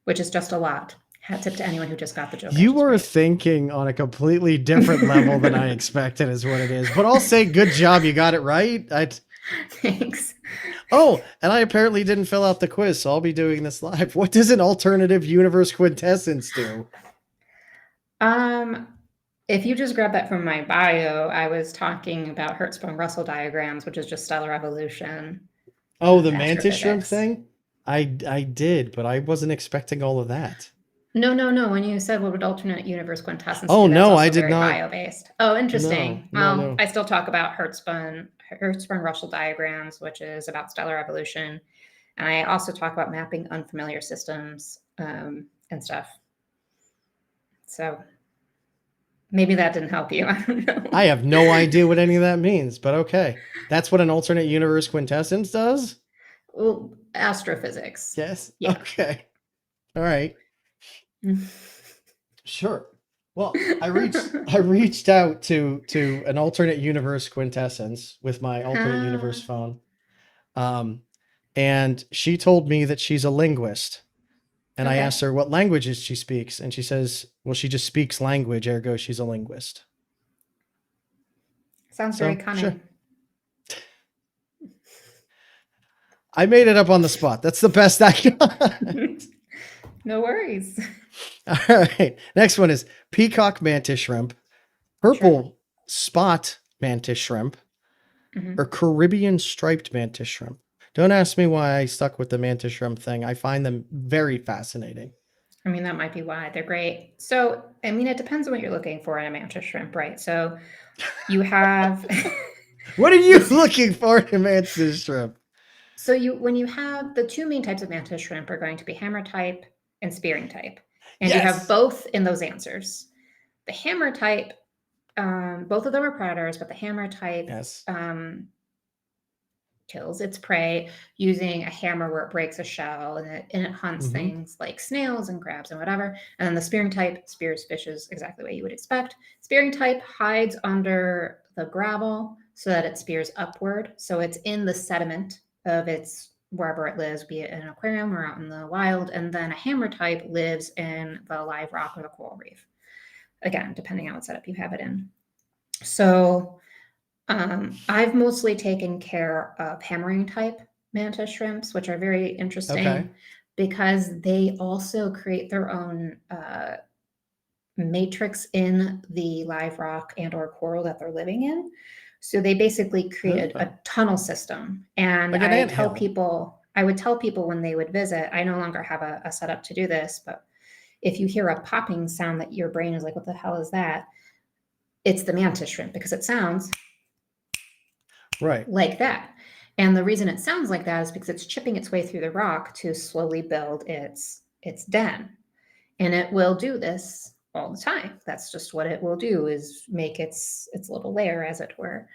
which is just a lot. Hat tip to anyone who just got the joke. You were thinking on a completely different level than I expected is what it is. But I'll say good job. You got it right. Thanks. Oh, and I apparently didn't fill out the quiz, so I'll be doing this live. What does an alternative universe quintessence do? If you just grab that from my bio, I was talking about Hertzsprung-Russell diagrams, which is just stellar evolution. Oh, the mantis shrimp thing? I did, but I wasn't expecting all of that. No. When you said what would alternate universe quintessence do, no, I did not. Bio-based. Oh, interesting. No. I still talk about Hertzsprung-Russell diagrams, which is about stellar evolution. And I also talk about mapping unfamiliar systems and stuff. So maybe that didn't help you. I don't know. I have no idea what any of that means, but okay. That's what an alternate universe quintessence does? Well, astrophysics. Yes? Yeah. Okay. All right. Sure. Well, I reached out to an alternate universe quintessence with my alternate universe phone. And she told me that she's a linguist. And I asked her what languages she speaks. And she says, well, she just speaks language, ergo she's a linguist. Sounds very cunning. Sure. I made it up on the spot. That's the best I got. No worries. All right. Next one is peacock mantis shrimp, purple spot mantis shrimp, or Caribbean striped mantis shrimp. Don't ask me why I stuck with the mantis shrimp thing. I find them very fascinating. I mean, that might be why. They're great. So, I mean, it depends on what you're looking for in a mantis shrimp, right? So you have... What are you looking for in a mantis shrimp? So when you have the two main types of mantis shrimp are going to be hammer type and spearing type. And you have both in those answers. The hammer type, both of them are predators, but the hammer type kills its prey using a hammer where it breaks a shell and it hunts things like snails and crabs and whatever. And then the spearing type spears fishes exactly the way you would expect. Spearing type hides under the gravel so that it spears upward. So it's in the sediment of its wherever it lives, be it in an aquarium or out in the wild. And then a hammer type lives in the live rock or the coral reef. Again, depending on what setup you have it in. So I've mostly taken care of hammering type mantis shrimps, which are very interesting because they also create their own matrix in the live rock and or coral that they're living in. So they basically create a tunnel system. And like I would tell people when they would visit, I no longer have a setup to do this, but if you hear a popping sound that your brain is like, what the hell is that? It's the mantis shrimp because it sounds like that. And the reason it sounds like that is because it's chipping its way through the rock to slowly build its den. And it will do this all the time. That's just what it will do, is make its little lair, as it were.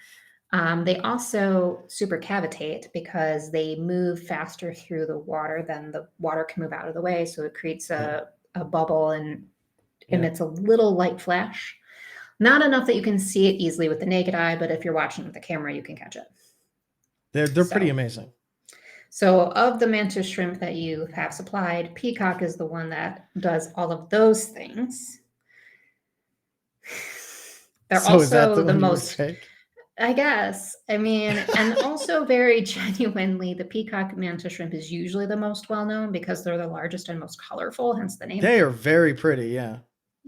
They also supercavitate because they move faster through the water than the water can move out of the way. So it creates a bubble and emits a little light flash. Not enough that you can see it easily with the naked eye, but if you're watching with the camera, you can catch it. They're pretty amazing. So of the mantis shrimp that you have supplied, peacock is the one that does all of those things. They're also the most, I guess. I mean, and also very genuinely, the peacock mantis shrimp is usually the most well-known because they're the largest and most colorful, hence the name. They are very pretty, yeah.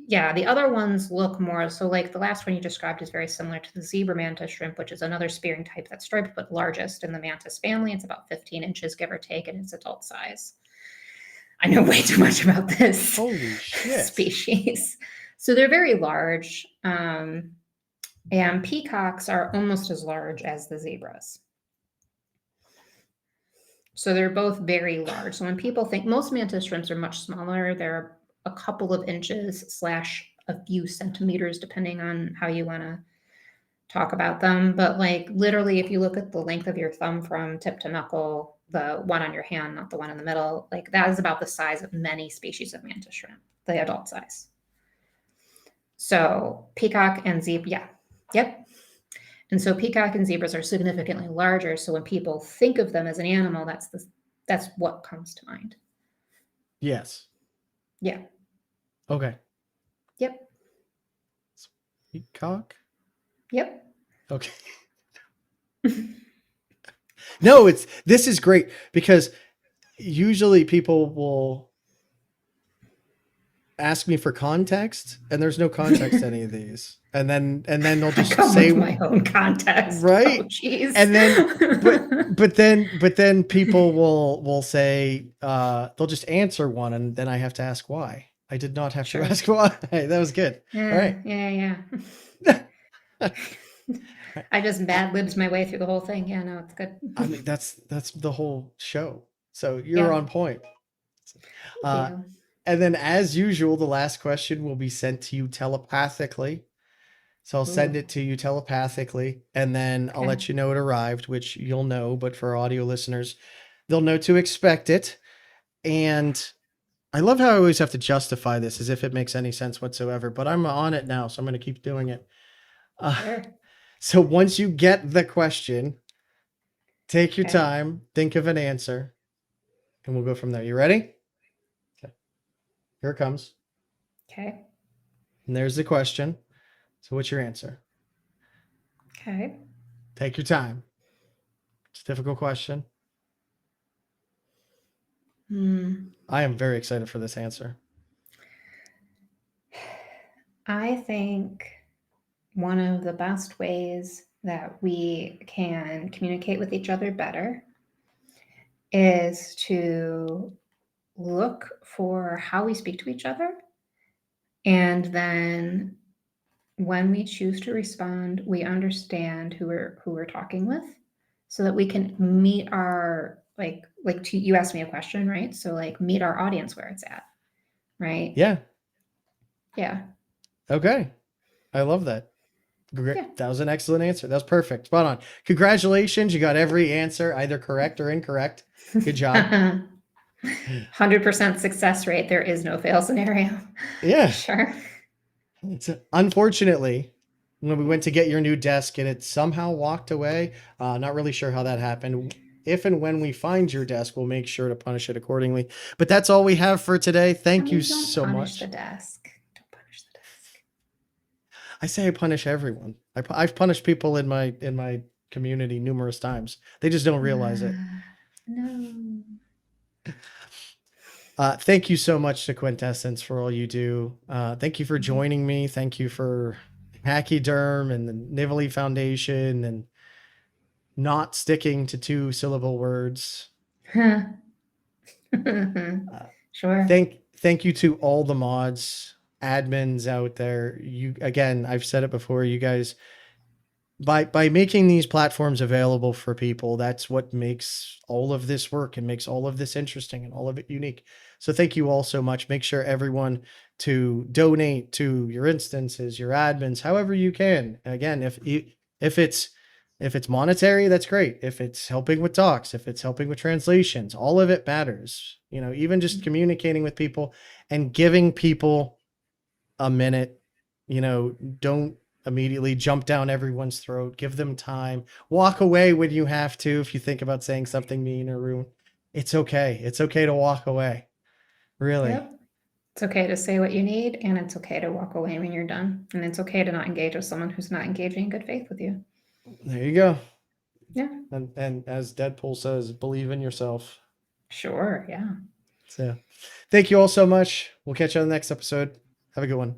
Yeah, the other ones look more, so like the last one you described is very similar to the zebra mantis shrimp, which is another spearing type that's striped, but largest in the mantis family. It's about 15 inches, give or take, in its adult size. I know way too much about this species. So they're very large, and peacocks are almost as large as the zebras. So they're both very large. So when people think, most mantis shrimps are much smaller. They're a couple of inches / a few centimeters, depending on how you want to talk about them. But like literally, if you look at the length of your thumb from tip to knuckle, the one on your hand, not the one in the middle, like that is about the size of many species of mantis shrimp, the adult size. So peacock and zebra, And so peacock and zebras are significantly larger. So when people think of them as an animal, that's That's what comes to mind. Yes. Yeah. Okay. Yep. Peacock. Yep. Okay. No, this is great because usually people will ask me for context and there's no context to any of these. And then they'll I just come say with my own context. right. Oh, jeez. And then but then people will say they'll just answer one and then I have to ask why. I did not have Sure. to ask why. That was good. Yeah, All right. yeah. I just bad libs my way through the whole thing. Yeah, no, it's good. I mean that's the whole show. So you're Yeah. on point. Thank you. And then as usual, the last question will be sent to you telepathically. So I'll send Ooh. it to you telepathically and then I'll Okay. let you know it arrived, which you'll know, but for audio listeners, they'll know to expect it. And I love how I always have to justify this as if it makes any sense whatsoever, but I'm on it now, so I'm going to keep doing it. Sure. So once you get the question, take your Okay. time, think of an answer, and we'll go from there. You ready? Okay. Here it comes. Okay. And there's the question. So what's your answer? Okay. Take your time. It's a difficult question. I am very excited for this answer. I think one of the best ways that we can communicate with each other better is to look for how we speak to each other. And then when we choose to respond, we understand who we're talking with so that we can meet our you asked me a question, right? So like meet our audience where it's at, right? Yeah. Yeah. Okay. I love that. Great. Yeah. That was an excellent answer. That was perfect. Spot on. Congratulations. You got every answer, either correct or incorrect. Good job. 100% success rate. There is no fail scenario. Yeah. Sure. Unfortunately, when we went to get your new desk and it somehow walked away, not really sure how that happened. If and when we find your desk, we'll make sure to punish it accordingly. But that's all we have for today. Thank you so much. The desk. Don't punish the desk. I say I punish everyone. I've punished people in my community numerous times. They just don't realize it. No. Thank you so much to Quintessence for all you do. Thank you for joining me. Thank you for Hachyderm and the Nivenly Foundation and not sticking to 2-syllable words. Sure. Thank you to all the mods, admins out there. You again, I've said it before, you guys by making these platforms available for people, that's what makes all of this work and makes all of this interesting and all of it unique. So thank you all so much. Make sure everyone to donate to your instances, your admins, however you can. Again, if it's monetary, that's great. If it's helping with talks, if it's helping with translations, all of it matters. You know, even just communicating with people and giving people a minute, you know, don't immediately jump down everyone's throat. Give them time. Walk away when you have to if you think about saying something mean or rude. It's okay. It's okay to walk away. Really. Yep. It's okay to say what you need, and it's okay to walk away when you're done. And it's okay to not engage with someone who's not engaging in good faith with you. There you go. Yeah. And as Deadpool says, believe in yourself. Sure. Yeah. So thank you all so much. We'll catch you on the next episode. Have a good one.